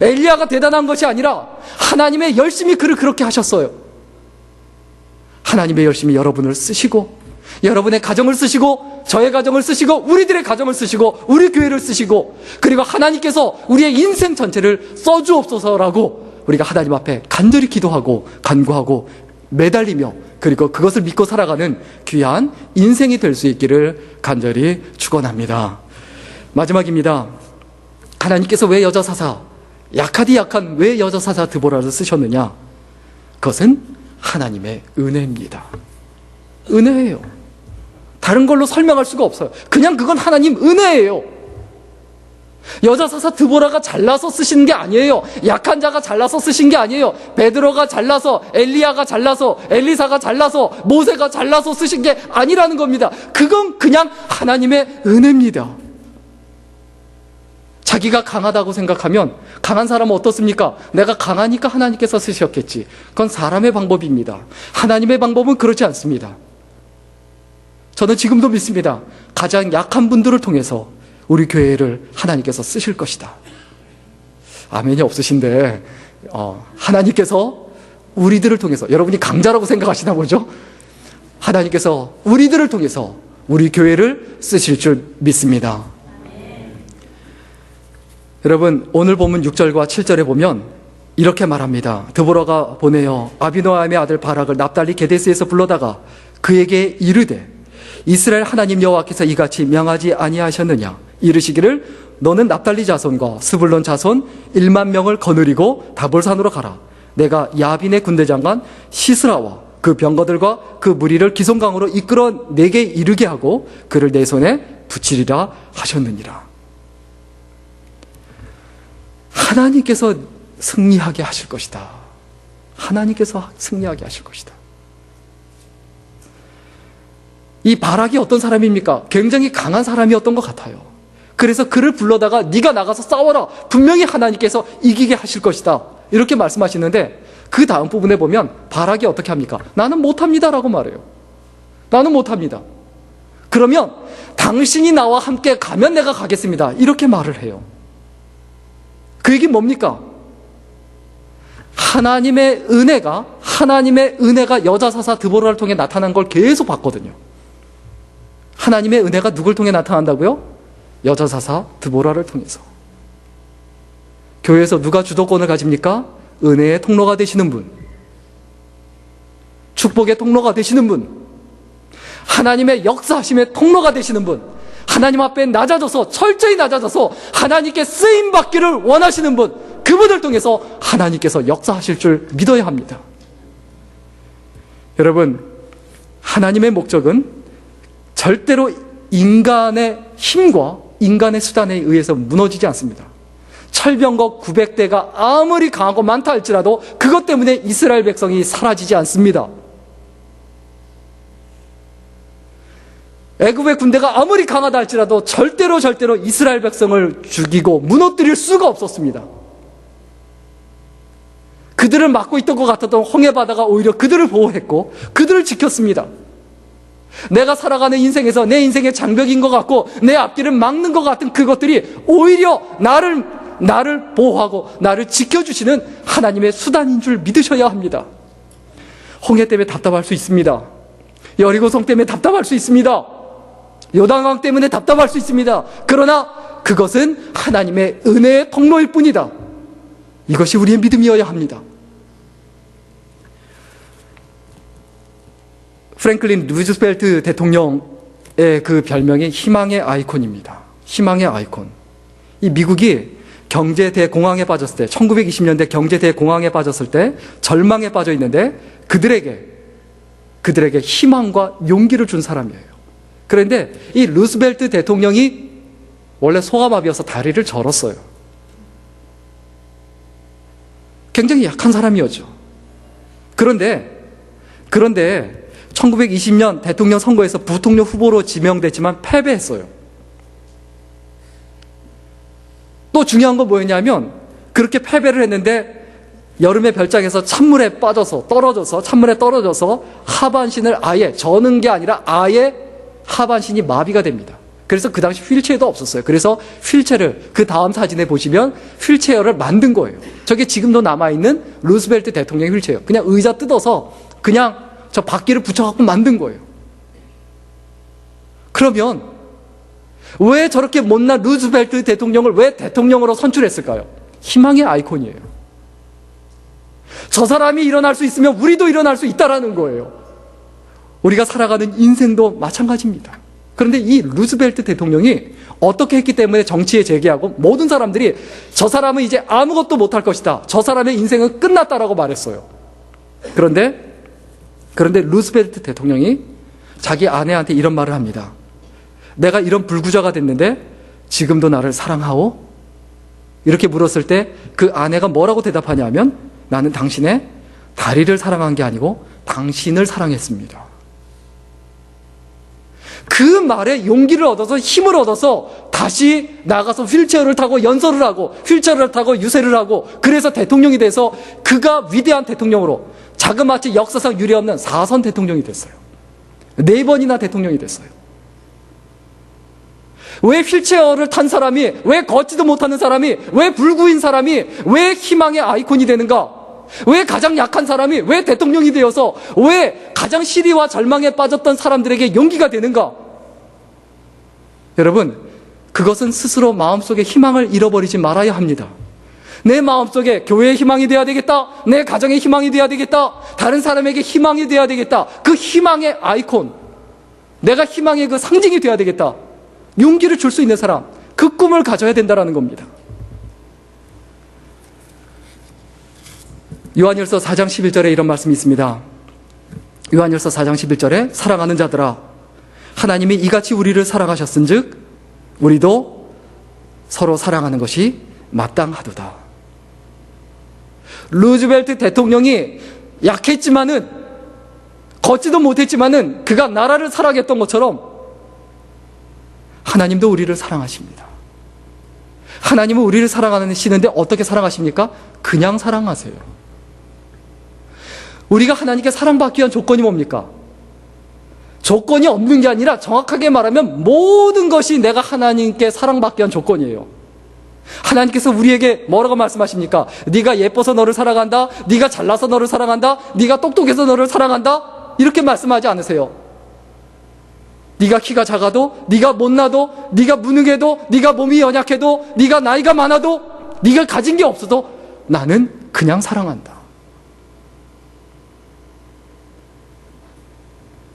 엘리야가 대단한 것이 아니라 하나님의 열심이 그를 그렇게 하셨어요. 하나님의 열심이 여러분을 쓰시고, 여러분의 가정을 쓰시고, 저의 가정을 쓰시고, 우리들의 가정을 쓰시고, 우리 교회를 쓰시고, 그리고 하나님께서 우리의 인생 전체를 써주옵소서라고 우리가 하나님 앞에 간절히 기도하고 간구하고 매달리며, 그리고 그것을 믿고 살아가는 귀한 인생이 될 수 있기를 간절히 축원합니다. 마지막입니다. 하나님께서 왜 여자 사사, 약하디 약한 왜 여자 사사 드보라를 쓰셨느냐? 그것은 하나님의 은혜입니다. 은혜예요. 다른 걸로 설명할 수가 없어요. 그냥 그건 하나님 은혜예요. 여자 사사 드보라가 잘나서 쓰신 게 아니에요. 약한 자가 잘나서 쓰신 게 아니에요. 베드로가 잘나서, 엘리야가 잘나서, 엘리사가 잘나서, 모세가 잘나서 쓰신 게 아니라는 겁니다. 그건 그냥 하나님의 은혜입니다. 자기가 강하다고 생각하면 강한 사람은 어떻습니까? 내가 강하니까 하나님께서 쓰셨겠지. 그건 사람의 방법입니다. 하나님의 방법은 그렇지 않습니다. 저는 지금도 믿습니다. 가장 약한 분들을 통해서 우리 교회를 하나님께서 쓰실 것이다. 아멘이 없으신데 하나님께서 우리들을 통해서, 여러분이 강자라고 생각하시나 보죠? 하나님께서 우리들을 통해서 우리 교회를 쓰실 줄 믿습니다. 여러분, 오늘 본문 6절과 7절에 보면 이렇게 말합니다. 드보라가 보내어 아비노함의 아들 바락을 납달리 게데스에서 불러다가 그에게 이르되 이스라엘 하나님 여호와께서 이같이 명하지 아니하셨느냐? 이르시기를 너는 납달리 자손과 스불론 자손 1만 명을 거느리고 다볼산으로 가라. 내가 야빈의 군대장관 시스라와 그 병거들과 그 무리를 기송강으로 이끌어 내게 이르게 하고 그를 내 손에 붙이리라 하셨느니라. 하나님께서 승리하게 하실 것이다. 하나님께서 승리하게 하실 것이다. 이 바락이 어떤 사람입니까? 굉장히 강한 사람이었던 것 같아요. 그래서 그를 불러다가 네가 나가서 싸워라. 분명히 하나님께서 이기게 하실 것이다. 이렇게 말씀하시는데 그 다음 부분에 보면 바락이 어떻게 합니까? 나는 못합니다라고 말해요. 나는 못합니다. 그러면 당신이 나와 함께 가면 내가 가겠습니다. 이렇게 말을 해요. 그 얘기는 뭡니까? 하나님의 은혜가 여자 사사 드보라를 통해 나타난 걸 계속 봤거든요. 하나님의 은혜가 누굴 통해 나타난다고요? 여자 사사 드보라를 통해서. 교회에서 누가 주도권을 가집니까? 은혜의 통로가 되시는 분, 축복의 통로가 되시는 분, 하나님의 역사하심의 통로가 되시는 분, 하나님 앞에 낮아져서, 철저히 낮아져서 하나님께 쓰임받기를 원하시는 분, 그분을 통해서 하나님께서 역사하실 줄 믿어야 합니다. 여러분, 하나님의 목적은 절대로 인간의 힘과 인간의 수단에 의해서 무너지지 않습니다. 철병거 900대가 아무리 강하고 많다 할지라도 그것 때문에 이스라엘 백성이 사라지지 않습니다. 애굽의 군대가 아무리 강하다 할지라도 절대로 이스라엘 백성을 죽이고 무너뜨릴 수가 없었습니다. 그들을 막고 있던 것 같았던 홍해바다가 오히려 그들을 보호했고 그들을 지켰습니다. 내가 살아가는 인생에서 내 인생의 장벽인 것 같고 내 앞길을 막는 것 같은 그것들이 오히려 나를 보호하고 나를 지켜주시는 하나님의 수단인 줄 믿으셔야 합니다. 홍해 때문에 답답할 수 있습니다. 여리고성 때문에 답답할 수 있습니다. 요단강 때문에 답답할 수 있습니다. 그러나 그것은 하나님의 은혜의 통로일 뿐이다. 이것이 우리의 믿음이어야 합니다. 프랭클린 루즈벨트 대통령의 그 별명이 희망의 아이콘입니다. 희망의 아이콘. 이 미국이 경제 대공황에 빠졌을 때, 1920년대 경제 대공황에 빠졌을 때 절망에 빠져 있는데 그들에게 희망과 용기를 준 사람이에요. 그런데 이 루스벨트 대통령이 원래 소아마비여서 다리를 절었어요. 굉장히 약한 사람이었죠. 그런데 1920년 대통령 선거에서 부통령 후보로 지명됐지만 패배했어요. 또 중요한 건 뭐였냐면 그렇게 패배를 했는데 여름의 별장에서 찬물에 떨어져서 하반신을 아예 저는 게 아니라 아예 하반신이 마비가 됩니다. 그래서 그 당시 휠체어도 없었어요. 그래서 휠체어를 그 다음 사진에 보시면 휠체어를 만든 거예요. 저게 지금도 남아있는 루스벨트 대통령 휠체어. 그냥 의자 뜯어서 그냥 저 바퀴를 붙여갖고 만든 거예요. 그러면 왜 저렇게 못난 루스벨트 대통령을 왜 대통령으로 선출했을까요? 희망의 아이콘이에요. 저 사람이 일어날 수 있으면 우리도 일어날 수 있다라는 거예요. 우리가 살아가는 인생도 마찬가지입니다. 그런데 이 루스벨트 대통령이 어떻게 했기 때문에 정치에 재기하고 모든 사람들이 저 사람은 이제 아무것도 못할 것이다. 저 사람의 인생은 끝났다라고 말했어요. 그런데 루스벨트 대통령이 자기 아내한테 이런 말을 합니다. 내가 이런 불구자가 됐는데 지금도 나를 사랑하오? 이렇게 물었을 때 그 아내가 뭐라고 대답하냐면 나는 당신의 다리를 사랑한 게 아니고 당신을 사랑했습니다. 그 말에 용기를 얻어서 힘을 얻어서 다시 나가서 휠체어를 타고 연설을 하고 휠체어를 타고 유세를 하고 그래서 대통령이 돼서 그가 위대한 대통령으로 자그마치 역사상 유례없는 4선 대통령이 됐어요. 4번이나 대통령이 됐어요. 왜 휠체어를 탄 사람이, 왜 걷지도 못하는 사람이, 왜 불구인 사람이 왜 희망의 아이콘이 되는가? 왜 가장 약한 사람이 왜 대통령이 되어서 왜 가장 시리와 절망에 빠졌던 사람들에게 용기가 되는가? 여러분, 그것은 스스로 마음속에 희망을 잃어버리지 말아야 합니다. 내 마음속에 교회의 희망이 되어야 되겠다. 내 가정의 희망이 되어야 되겠다. 다른 사람에게 희망이 되어야 되겠다. 그 희망의 아이콘, 내가 희망의 그 상징이 되어야 되겠다. 용기를 줄 수 있는 사람, 그 꿈을 가져야 된다는 겁니다. 요한일서 4장 11절에 이런 말씀이 있습니다. 요한일서 4장 11절에 사랑하는 자들아 하나님이 이같이 우리를 사랑하셨은즉 우리도 서로 사랑하는 것이 마땅하도다. 루즈벨트 대통령이 약했지만은 걷지도 못했지만은 그가 나라를 사랑했던 것처럼 하나님도 우리를 사랑하십니다. 하나님은 우리를 사랑하시는데 어떻게 사랑하십니까? 그냥 사랑하세요. 우리가 하나님께 사랑받기 위한 조건이 뭡니까? 조건이 없는 게 아니라 정확하게 말하면 모든 것이 내가 하나님께 사랑받기 위한 조건이에요. 하나님께서 우리에게 뭐라고 말씀하십니까? 네가 예뻐서 너를 사랑한다. 네가 잘나서 너를 사랑한다. 네가 똑똑해서 너를 사랑한다. 이렇게 말씀하지 않으세요. 네가 키가 작아도, 네가 못나도, 네가 무능해도, 네가 몸이 연약해도, 네가 나이가 많아도, 네가 가진 게 없어도 나는 그냥 사랑한다.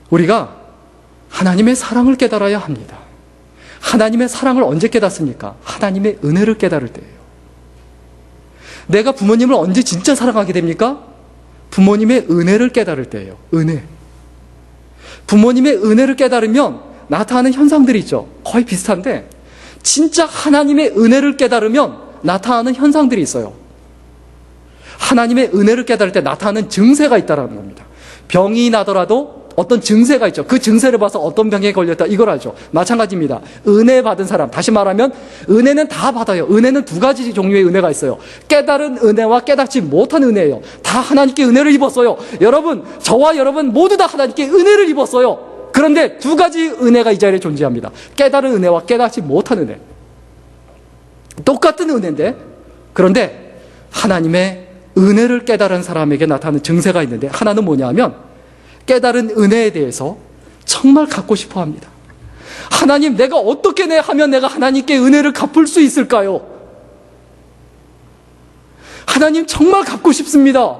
우리가 하나님의 사랑을 깨달아야 합니다. 하나님의 사랑을 언제 깨닫습니까? 하나님의 은혜를 깨달을 때예요. 내가 부모님을 언제 진짜 사랑하게 됩니까? 부모님의 은혜를 깨달을 때예요. 은혜. 부모님의 은혜를 깨달으면 나타나는 현상들이 있죠. 거의 비슷한데 진짜 하나님의 은혜를 깨달으면 나타나는 현상들이 있어요. 하나님의 은혜를 깨달을 때 나타나는 증세가 있다는 겁니다. 병이 나더라도 어떤 증세가 있죠. 그 증세를 봐서 어떤 병에 걸렸다 이걸 알죠. 마찬가지입니다. 은혜 받은 사람, 다시 말하면 은혜는 다 받아요. 은혜는 2가지 종류의 은혜가 있어요. 깨달은 은혜와 깨닫지 못한 은혜예요. 다 하나님께 은혜를 입었어요. 여러분, 저와 여러분 모두 다 하나님께 은혜를 입었어요. 그런데 2가지 은혜가 이 자리에 존재합니다. 깨달은 은혜와 깨닫지 못한 은혜. 똑같은 은혜인데, 그런데 하나님의 은혜를 깨달은 사람에게 나타나는 증세가 있는데, 하나는 뭐냐면 깨달은 은혜에 대해서 정말 갖고 싶어 합니다. 하나님, 내가 어떻게 하면 내가 하나님께 은혜를 갚을 수 있을까요? 하나님, 정말 갖고 싶습니다.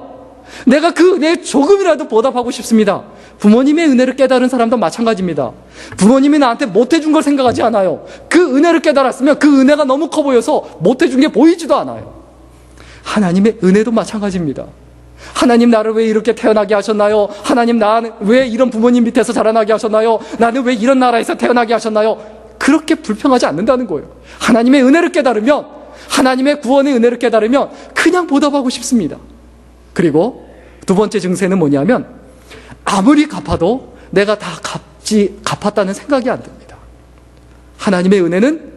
내가 그 은혜에 조금이라도 보답하고 싶습니다. 부모님의 은혜를 깨달은 사람도 마찬가지입니다. 부모님이 나한테 못해준 걸 생각하지 않아요. 그 은혜를 깨달았으면 그 은혜가 너무 커 보여서 못해준 게 보이지도 않아요. 하나님의 은혜도 마찬가지입니다. 하나님, 나를 왜 이렇게 태어나게 하셨나요? 하나님, 나는 왜 이런 부모님 밑에서 자라나게 하셨나요? 나는 왜 이런 나라에서 태어나게 하셨나요? 그렇게 불평하지 않는다는 거예요. 하나님의 은혜를 깨달으면, 하나님의 구원의 은혜를 깨달으면 그냥 보답하고 싶습니다. 그리고 2번째 증세는 뭐냐면 아무리 갚아도 내가 다 갚았다는 생각이 안 듭니다. 하나님의 은혜는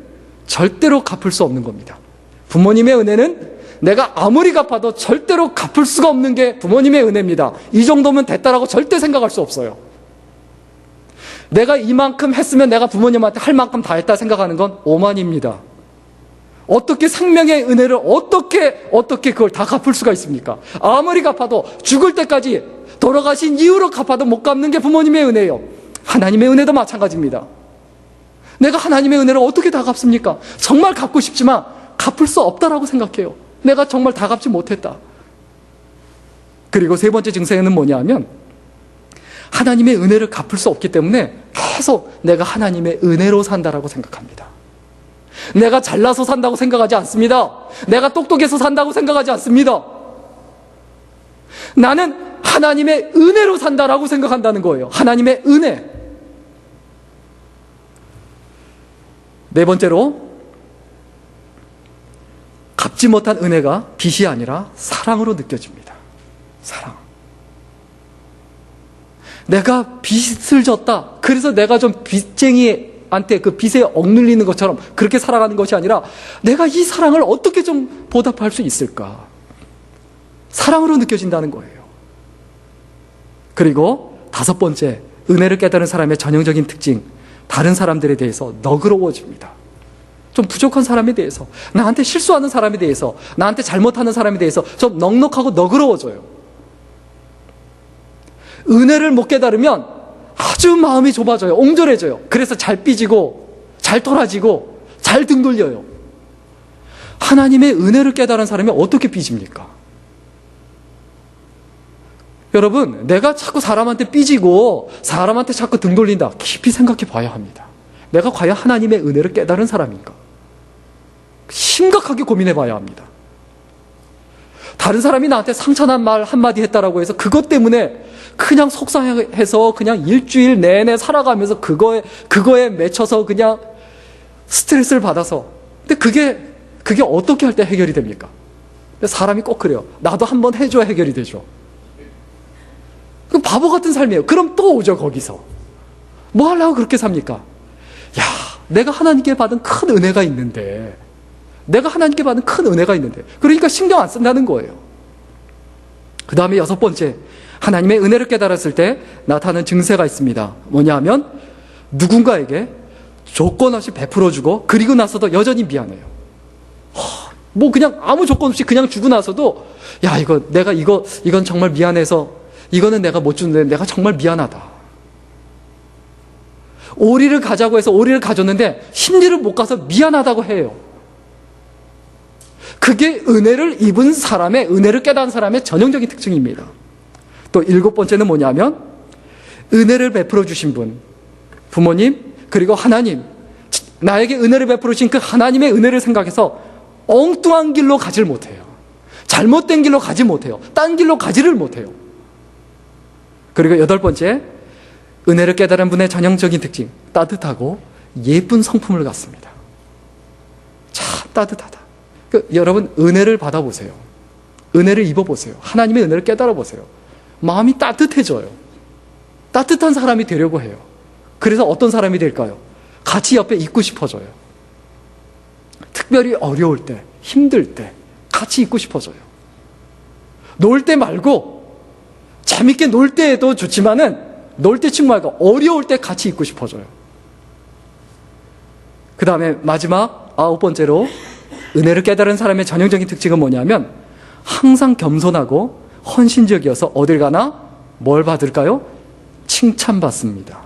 절대로 갚을 수 없는 겁니다. 부모님의 은혜는 내가 아무리 갚아도 절대로 갚을 수가 없는 게 부모님의 은혜입니다. 이 정도면 됐다라고 절대 생각할 수 없어요. 내가 이만큼 했으면 내가 부모님한테 할 만큼 다 했다 생각하는 건 오만입니다. 어떻게 생명의 은혜를 어떻게 그걸 다 갚을 수가 있습니까? 아무리 갚아도 죽을 때까지 돌아가신 이후로 갚아도 못 갚는 게 부모님의 은혜예요. 하나님의 은혜도 마찬가지입니다. 내가 하나님의 은혜를 어떻게 다 갚습니까? 정말 갚고 싶지만 갚을 수 없다라고 생각해요. 내가 정말 다 갚지 못했다. 그리고 3번째 증세는 뭐냐면 하나님의 은혜를 갚을 수 없기 때문에 계속 내가 하나님의 은혜로 산다라고 생각합니다. 내가 잘나서 산다고 생각하지 않습니다. 내가 똑똑해서 산다고 생각하지 않습니다. 나는 하나님의 은혜로 산다라고 생각한다는 거예요. 하나님의 은혜. 네 번째로, 갚지 못한 은혜가 빚이 아니라 사랑으로 느껴집니다. 사랑. 내가 빚을 졌다. 그래서 내가 좀 빚쟁이한테 그 빚에 억눌리는 것처럼 그렇게 살아가는 것이 아니라 내가 이 사랑을 어떻게 좀 보답할 수 있을까? 사랑으로 느껴진다는 거예요. 그리고 다섯 번째, 은혜를 깨달은 사람의 전형적인 특징, 다른 사람들에 대해서 너그러워집니다. 좀 부족한 사람에 대해서, 나한테 실수하는 사람에 대해서, 나한테 잘못하는 사람에 대해서 좀 넉넉하고 너그러워져요. 은혜를 못 깨달으면 아주 마음이 좁아져요. 옹졸해져요. 그래서 잘 삐지고 잘 토라지고 잘 등 돌려요. 하나님의 은혜를 깨달은 사람이 어떻게 삐집니까? 여러분, 내가 자꾸 사람한테 삐지고 사람한테 자꾸 등 돌린다. 깊이 생각해 봐야 합니다. 내가 과연 하나님의 은혜를 깨달은 사람인가? 심각하게 고민해 봐야 합니다. 다른 사람이 나한테 상처난 말 한마디 했다라고 해서 그것 때문에 그냥 속상해서 그냥 일주일 내내 살아가면서 그거에 맺혀서 그냥 스트레스를 받아서. 근데 그게 어떻게 할 때 해결이 됩니까? 근데 사람이 꼭 그래요. 나도 한번 해줘야 해결이 되죠. 그 바보 같은 삶이에요. 그럼 또 오죠, 거기서. 뭐 하려고 그렇게 삽니까? 야, 내가 하나님께 받은 큰 은혜가 있는데, 그러니까 신경 안 쓴다는 거예요. 그 다음에 여섯 번째, 하나님의 은혜를 깨달았을 때 나타나는 증세가 있습니다. 뭐냐 하면, 누군가에게 조건 없이 베풀어주고, 그리고 나서도 여전히 미안해요. 뭐 그냥 아무 조건 없이 그냥 주고 나서도, 야, 이건 정말 미안해서, 이거는 내가 못 주는데 내가 정말 미안하다. 오리를 가자고 해서 오리를 가졌는데 심리를 못 가서 미안하다고 해요. 그게 은혜를 입은 사람의, 은혜를 깨달은 사람의 전형적인 특징입니다. 또 일곱 번째는 뭐냐면, 은혜를 베풀어 주신 분, 부모님, 그리고 하나님, 나에게 은혜를 베풀어 주신 그 하나님의 은혜를 생각해서 엉뚱한 길로 가지를 못해요. 잘못된 길로 가지 못해요. 딴 길로 가지를 못해요. 그리고 여덟 번째, 은혜를 깨달은 분의 전형적인 특징, 따뜻하고 예쁜 성품을 갖습니다. 참 따뜻하다. 여러분, 은혜를 받아보세요. 은혜를 입어보세요. 하나님의 은혜를 깨달아보세요. 마음이 따뜻해져요. 따뜻한 사람이 되려고 해요. 그래서 어떤 사람이 될까요? 같이 옆에 있고 싶어져요. 특별히 어려울 때, 힘들 때 같이 있고 싶어져요. 놀 때 말고, 재밌게 놀 때도 좋지만은 놀 때 친구 말고 어려울 때 같이 있고 싶어져요. 그 다음에 마지막 아홉 번째로, 은혜를 깨달은 사람의 전형적인 특징은 뭐냐면, 항상 겸손하고 헌신적이어서 어딜 가나 뭘 받을까요? 칭찬받습니다.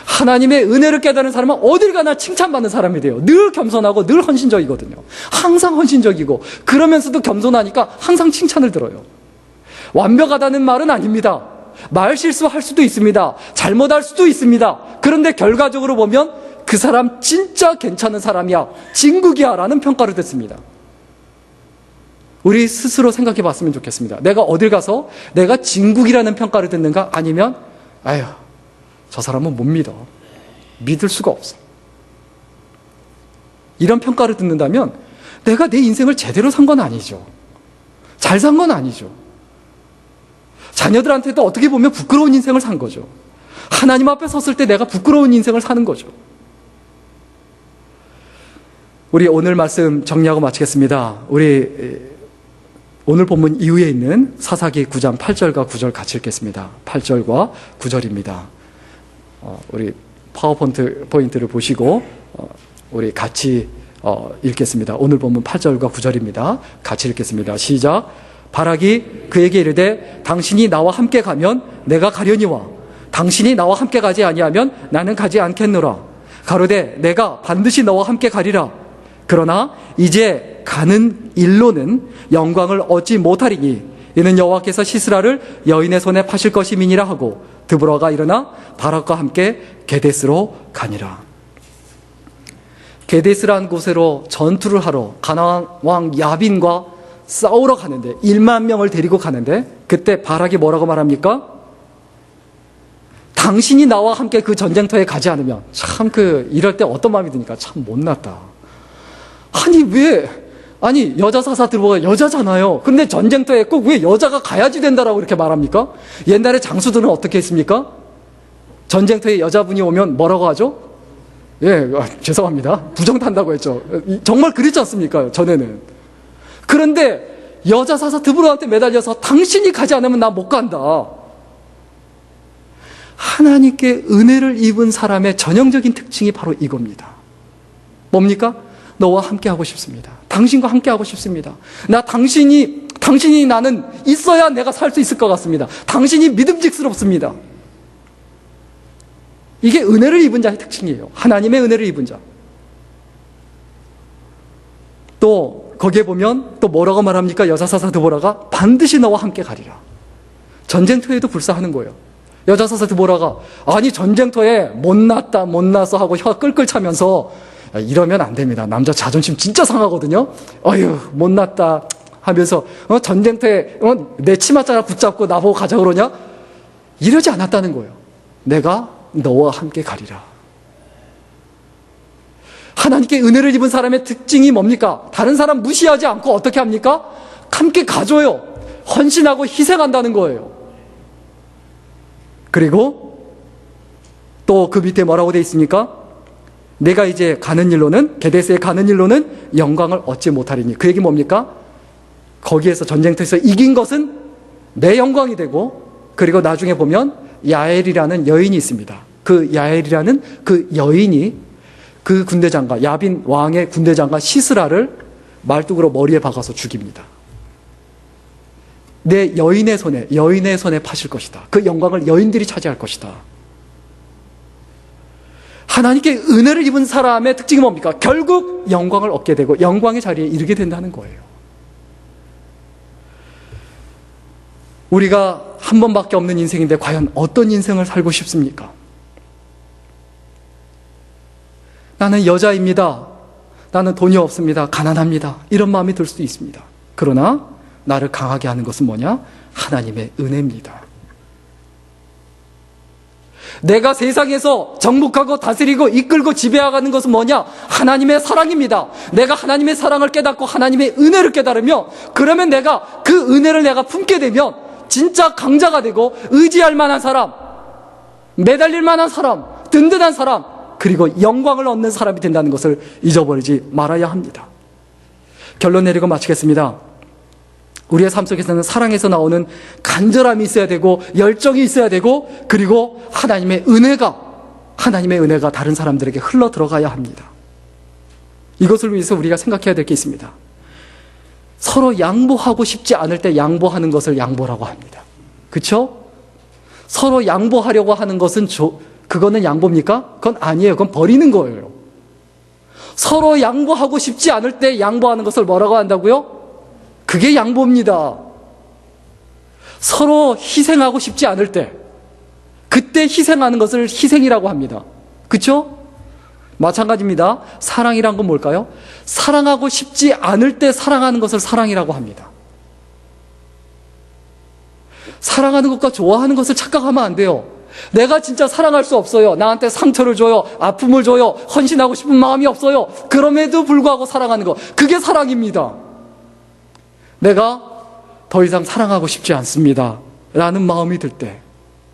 하나님의 은혜를 깨달은 사람은 어딜 가나 칭찬받는 사람이 돼요. 늘 겸손하고 늘 헌신적이거든요. 항상 헌신적이고, 그러면서도 겸손하니까 항상 칭찬을 들어요. 완벽하다는 말은 아닙니다. 말 실수할 수도 있습니다. 잘못할 수도 있습니다. 그런데 결과적으로 보면 그 사람 진짜 괜찮은 사람이야, 진국이야 라는 평가를 듣습니다. 우리 스스로 생각해 봤으면 좋겠습니다. 내가 어딜 가서 내가 진국이라는 평가를 듣는가? 아니면 아휴, 저 사람은 못 믿어, 믿을 수가 없어, 이런 평가를 듣는다면 내가 내 인생을 제대로 산 건 아니죠. 잘 산 건 아니죠. 자녀들한테도 어떻게 보면 부끄러운 인생을 산 거죠. 하나님 앞에 섰을 때 내가 부끄러운 인생을 사는 거죠. 우리 오늘 말씀 정리하고 마치겠습니다. 우리 오늘 본문 이후에 있는 사사기 9장 8절과 9절 같이 읽겠습니다. 8절과 9절입니다. 우리 파워포인트를 보시고 우리 같이 읽겠습니다. 오늘 본문 8절과 9절입니다. 같이 읽겠습니다. 시작. 바락이 그에게 이르되 당신이 나와 함께 가면 내가 가려니와 당신이 나와 함께 가지 아니하면 나는 가지 않겠노라. 가로되 내가 반드시 너와 함께 가리라. 그러나 이제 가는 일로는 영광을 얻지 못하리니 이는 여호와께서 시스라를 여인의 손에 파실 것임이니라 하고 드보라가 일어나 바락과 함께 게데스로 가니라. 게데스라는 곳으로 전투를 하러 가나안 왕 야빈과 싸우러 가는데 1만 명을 데리고 가는데 그때 바락이 뭐라고 말합니까? 당신이 나와 함께 그 전쟁터에 가지 않으면 참 이럴 때 어떤 마음이 드니까 참 못났다. 아니 여자 사사 들어가 여자잖아요. 근데 전쟁터에 꼭 왜 여자가 가야지 된다라고 이렇게 말합니까? 옛날에 장수들은 어떻게 했습니까? 전쟁터에 여자분이 오면 뭐라고 하죠? 죄송합니다. 부정탄다고 했죠. 정말 그랬지 않습니까? 전에는. 그런데 여자 사사 드보라한테 매달려서 당신이 가지 않으면 나 못 간다. 하나님께 은혜를 입은 사람의 전형적인 특징이 바로 이겁니다. 뭡니까? 너와 함께 하고 싶습니다. 당신과 함께 하고 싶습니다. 당신이 나는 있어야 내가 살 수 있을 것 같습니다. 당신이 믿음직스럽습니다. 이게 은혜를 입은 자의 특징이에요. 하나님의 은혜를 입은 자. 또 거기에 보면 또 뭐라고 말합니까? 여자사사 드보라가 반드시 너와 함께 가리라. 전쟁터에도 불사하는 거예요. 여자사사 드보라가 아니 전쟁터에 못났어 하고 혀 끌끌 차면서 이러면 안 됩니다. 남자 자존심 진짜 상하거든요. 어휴 못났다 하면서 전쟁터에 내 치맛자락 붙잡고 나보고 가자 그러냐? 이러지 않았다는 거예요. 내가 너와 함께 가리라. 하나님께 은혜를 입은 사람의 특징이 뭡니까? 다른 사람 무시하지 않고 어떻게 합니까? 함께 가줘요. 헌신하고 희생한다는 거예요. 그리고 또 그 밑에 뭐라고 돼 있습니까? 내가 이제 게데스에 가는 일로는 영광을 얻지 못하리니. 그 얘기 뭡니까? 거기에서 전쟁터에서 이긴 것은 내 영광이 되고, 그리고 나중에 보면 야엘이라는 여인이 있습니다. 그 야엘이라는 그 여인이 그 군대장과 야빈 왕의 군대장과 시스라를 말뚝으로 머리에 박아서 죽입니다. 내 여인의 손에 파실 것이다. 그 영광을 여인들이 차지할 것이다. 하나님께 은혜를 입은 사람의 특징이 뭡니까? 결국 영광을 얻게 되고 영광의 자리에 이르게 된다는 거예요. 우리가 한 번밖에 없는 인생인데 과연 어떤 인생을 살고 싶습니까? 나는 여자입니다. 나는 돈이 없습니다. 가난합니다. 이런 마음이 들 수도 있습니다. 그러나 나를 강하게 하는 것은 뭐냐? 하나님의 은혜입니다. 내가 세상에서 정복하고 다스리고 이끌고 지배하는 것은 뭐냐? 하나님의 사랑입니다. 내가 하나님의 사랑을 깨닫고 하나님의 은혜를 깨달으며, 그러면 내가 그 은혜를 내가 품게 되면 진짜 강자가 되고 의지할 만한 사람, 매달릴 만한 사람, 든든한 사람, 그리고 영광을 얻는 사람이 된다는 것을 잊어버리지 말아야 합니다. 결론 내리고 마치겠습니다. 우리의 삶 속에서는 사랑에서 나오는 간절함이 있어야 되고 열정이 있어야 되고, 그리고 하나님의 은혜가 다른 사람들에게 흘러 들어가야 합니다. 이것을 위해서 우리가 생각해야 될 게 있습니다. 서로 양보하고 싶지 않을 때 양보하는 것을 양보라고 합니다. 그렇죠? 서로 양보하려고 하는 것은 그거는 양보입니까? 그건 아니에요. 그건 버리는 거예요. 서로 양보하고 싶지 않을 때 양보하는 것을 뭐라고 한다고요? 그게 양보입니다. 서로 희생하고 싶지 않을 때, 그때 희생하는 것을 희생이라고 합니다. 그렇죠? 마찬가지입니다. 사랑이란 건 뭘까요? 사랑하고 싶지 않을 때 사랑하는 것을 사랑이라고 합니다. 사랑하는 것과 좋아하는 것을 착각하면 안 돼요. 내가 진짜 사랑할 수 없어요. 나한테 상처를 줘요. 아픔을 줘요. 헌신하고 싶은 마음이 없어요. 그럼에도 불구하고 사랑하는 것, 그게 사랑입니다. 내가 더 이상 사랑하고 싶지 않습니다 라는 마음이 들 때,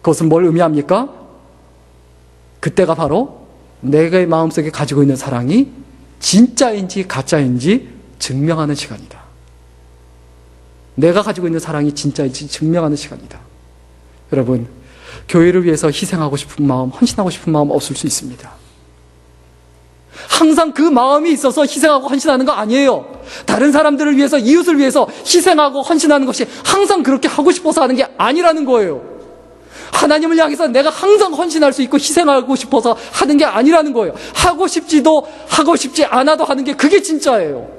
그것은 뭘 의미합니까? 그때가 바로 내가 마음속에 가지고 있는 사랑이 진짜인지 가짜인지 증명하는 시간이다. 내가 가지고 있는 사랑이 진짜인지 증명하는 시간이다. 여러분, 교회를 위해서 희생하고 싶은 마음, 헌신하고 싶은 마음 없을 수 있습니다. 항상 그 마음이 있어서 희생하고 헌신하는 거 아니에요. 다른 사람들을 위해서, 이웃을 위해서 희생하고 헌신하는 것이 항상 그렇게 하고 싶어서 하는 게 아니라는 거예요. 하나님을 향해서 내가 항상 헌신할 수 있고 희생하고 싶어서 하는 게 아니라는 거예요. 하고 싶지도 하고 싶지 않아도 하는 게, 그게 진짜예요.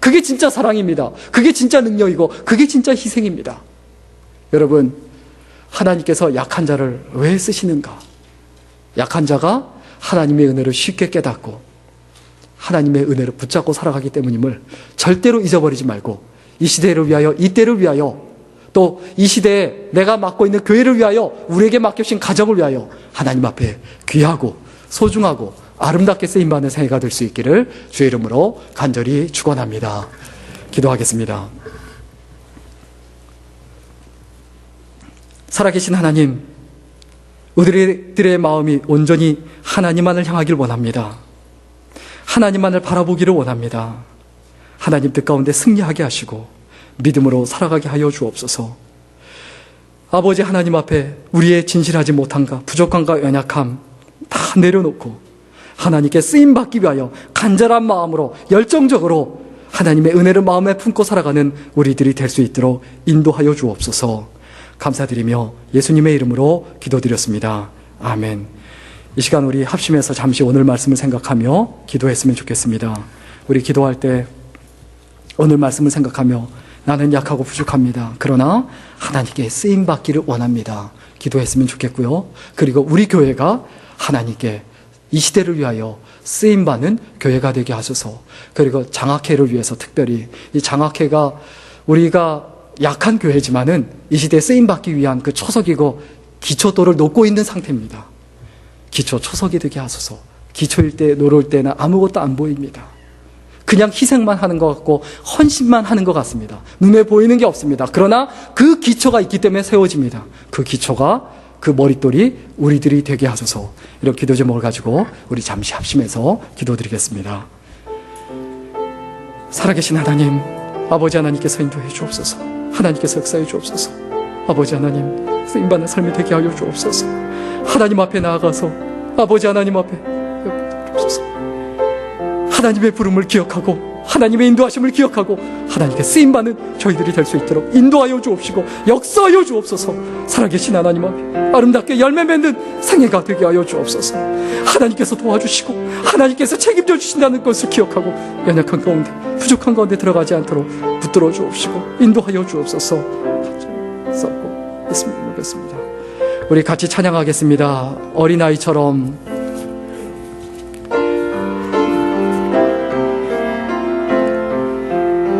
그게 진짜 사랑입니다. 그게 진짜 능력이고 그게 진짜 희생입니다. 여러분, 하나님께서 약한 자를 왜 쓰시는가? 약한 자가 하나님의 은혜를 쉽게 깨닫고 하나님의 은혜를 붙잡고 살아가기 때문임을 절대로 잊어버리지 말고, 이 시대를 위하여, 이 때를 위하여, 또 이 시대에 내가 맡고 있는 교회를 위하여, 우리에게 맡겨주신 가정을 위하여 하나님 앞에 귀하고 소중하고 아름답게 쓰임받는 생애가 될 수 있기를 주의 이름으로 간절히 축원합니다. 기도하겠습니다. 살아계신 하나님, 우리들의 마음이 온전히 하나님만을 향하길 원합니다. 하나님만을 바라보기를 원합니다. 하나님 뜻 가운데 승리하게 하시고 믿음으로 살아가게 하여 주옵소서. 아버지 하나님 앞에 우리의 진실하지 못함과 부족함과 연약함 다 내려놓고 하나님께 쓰임받기 위하여 간절한 마음으로 열정적으로 하나님의 은혜를 마음에 품고 살아가는 우리들이 될 수 있도록 인도하여 주옵소서. 감사드리며 예수님의 이름으로 기도드렸습니다. 아멘. 이 시간 우리 합심해서 잠시 오늘 말씀을 생각하며 기도했으면 좋겠습니다. 우리 기도할 때 오늘 말씀을 생각하며 나는 약하고 부족합니다. 그러나 하나님께 쓰임받기를 원합니다. 기도했으면 좋겠고요. 그리고 우리 교회가 하나님께 이 시대를 위하여 쓰임받는 교회가 되게 하소서. 그리고 장학회를 위해서 특별히, 이 장학회가 우리가 약한 교회지만은 이 시대에 쓰임받기 위한 그 초석이고 기초도를 놓고 있는 상태입니다. 기초 초석이 되게 하소서. 기초일 때, 노를 때는 아무것도 안 보입니다. 그냥 희생만 하는 것 같고 헌신만 하는 것 같습니다. 눈에 보이는 게 없습니다. 그러나 그 기초가 있기 때문에 세워집니다. 그 기초가, 그 머릿돌이 우리들이 되게 하소서. 이런 기도 제목을 가지고 우리 잠시 합심해서 기도드리겠습니다. 살아계신 하나님, 아버지 하나님께서 인도해 주옵소서. 하나님께서 역사해 주옵소서. 아버지 하나님, 쓰임받는 삶이 되게 하여 주옵소서. 하나님 앞에 나아가서 아버지 하나님 앞에 주옵소서. 하나님의 부름을 기억하고 하나님의 인도하심을 기억하고 하나님께 쓰임받는 저희들이 될 수 있도록 인도하여 주옵시고 역사하여 주옵소서. 살아계신 하나님 앞에 아름답게 열매 맺는 생애가 되게 하여 주옵소서. 하나님께서 도와주시고 하나님께서 책임져 주신다는 것을 기억하고 연약한 가운데, 부족한 가운데 들어가지 않도록 붙들어 주옵시고 인도하여 주옵소서. 썩고 예수님 믿겠습니다. 우리 같이 찬양하겠습니다. 어린아이처럼.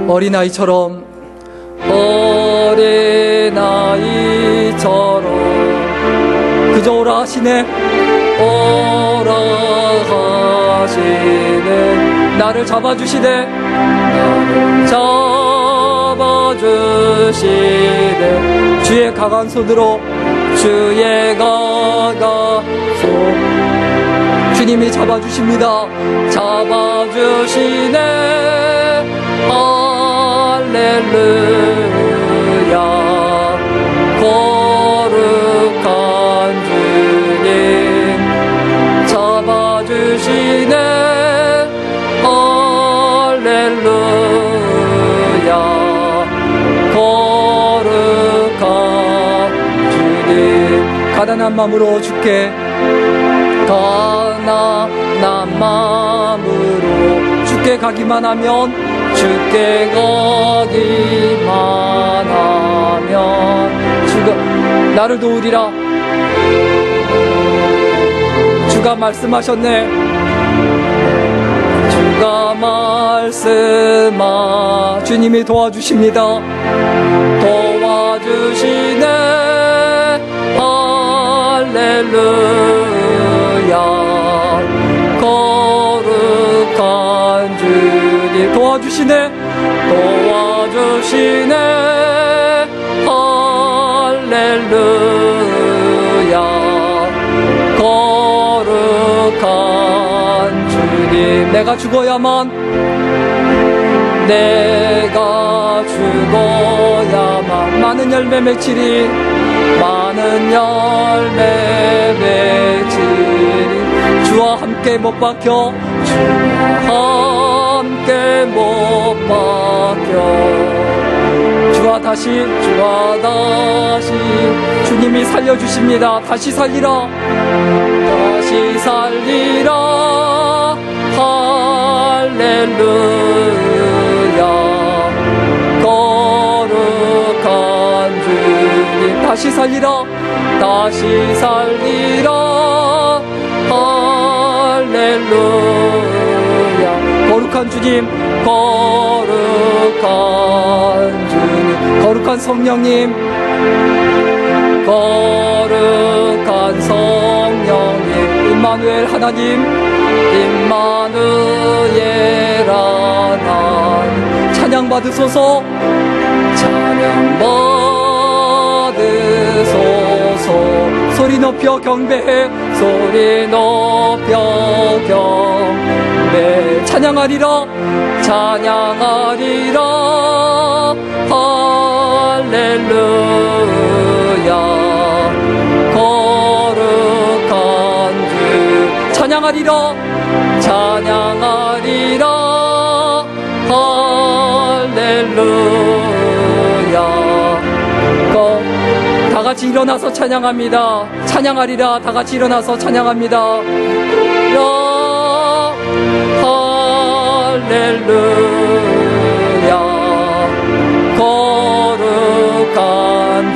어린아이처럼, 어린아이처럼 그저 오라 하시네, 오라 하시네. 나를 잡아주시네, 나를 잡아주시네. 주의 강한 손으로, 주의 강한 손, 주님이 잡아주십니다. 잡아주시네. 할렐루야. 거룩한 주님 잡아주시네. 할렐루야. 거룩한 주님. 가난한 마음으로 주께, 가난한 마음으로 주께 가기만 하면, 주께 가기만 하면 주가 나를 도우리라. 주가 말씀하셨네. 주가 말씀하 주님이 도와주십니다. 도와주시네. 할렐루야. 거룩한 주님 도와주시네. 도와주시네. 할렐루야. 거룩한 주님. 내가 죽어야만, 내가 죽어야만 많은 열매 맺히리. 많은 열매 맺히리. 주와 함께 못 박혀, 주와 함께 못 박혀. 주와 다시 주님이 살려주십니다. 다시 살리라, 다시 살리라. 할렐루야. 거룩한 주님 다시 살리라, 다시 살리라. 할렐루야. 거룩한 주님, 거룩한 주님, 거룩한 성령님, 거룩한 성령님, 임마누엘 하나님, 임마누엘 하나님, 찬양 받으소서, 찬양 받으소서. 소리 높여 경배해, 소리 높여 경배. 찬양하리라, 찬양하리라, 할렐루야. 거룩한 주 찬양하리라, 찬양하리라, 할렐루야. 다 같이 일어나서 찬양합니다. 찬양하리라. 다 같이 일어나서 찬양합니다. 할렐루야. 거룩한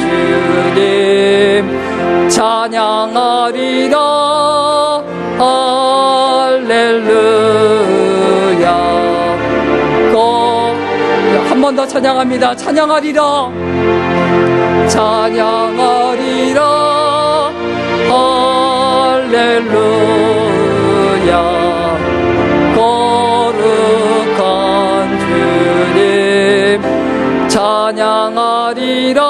주님, 찬양하리라. 할렐루야. 한 번 더 찬양합니다. 찬양하리라, 찬양하리라, 할렐루야. 거룩한 주님, 찬양하리라,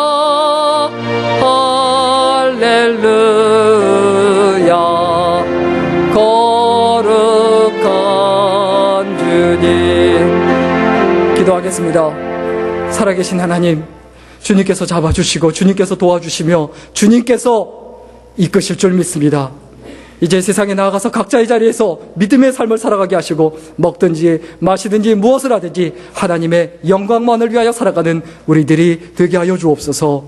할렐루야. 거룩한 주님. 기도하겠습니다. 살아계신 하나님, 주님께서 잡아주시고 주님께서 도와주시며 주님께서 이끄실 줄 믿습니다. 이제 세상에 나아가서 각자의 자리에서 믿음의 삶을 살아가게 하시고 먹든지 마시든지 무엇을 하든지 하나님의 영광만을 위하여 살아가는 우리들이 되게 하여 주옵소서.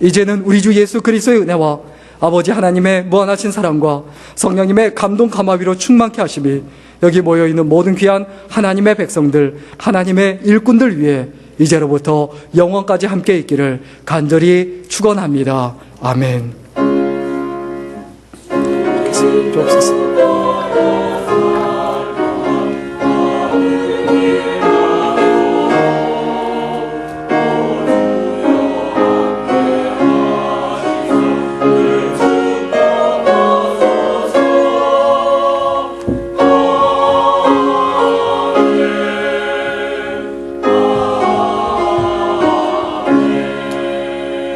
이제는 우리 주 예수 그리스도의 은혜와 아버지 하나님의 무한하신 사랑과 성령님의 감동 감화위로 충만케 하심이 여기 모여있는 모든 귀한 하나님의 백성들, 하나님의 일꾼들 위해 이제로부터 영원까지 함께 있기를 간절히 축원합니다. 아멘. 주옵소서.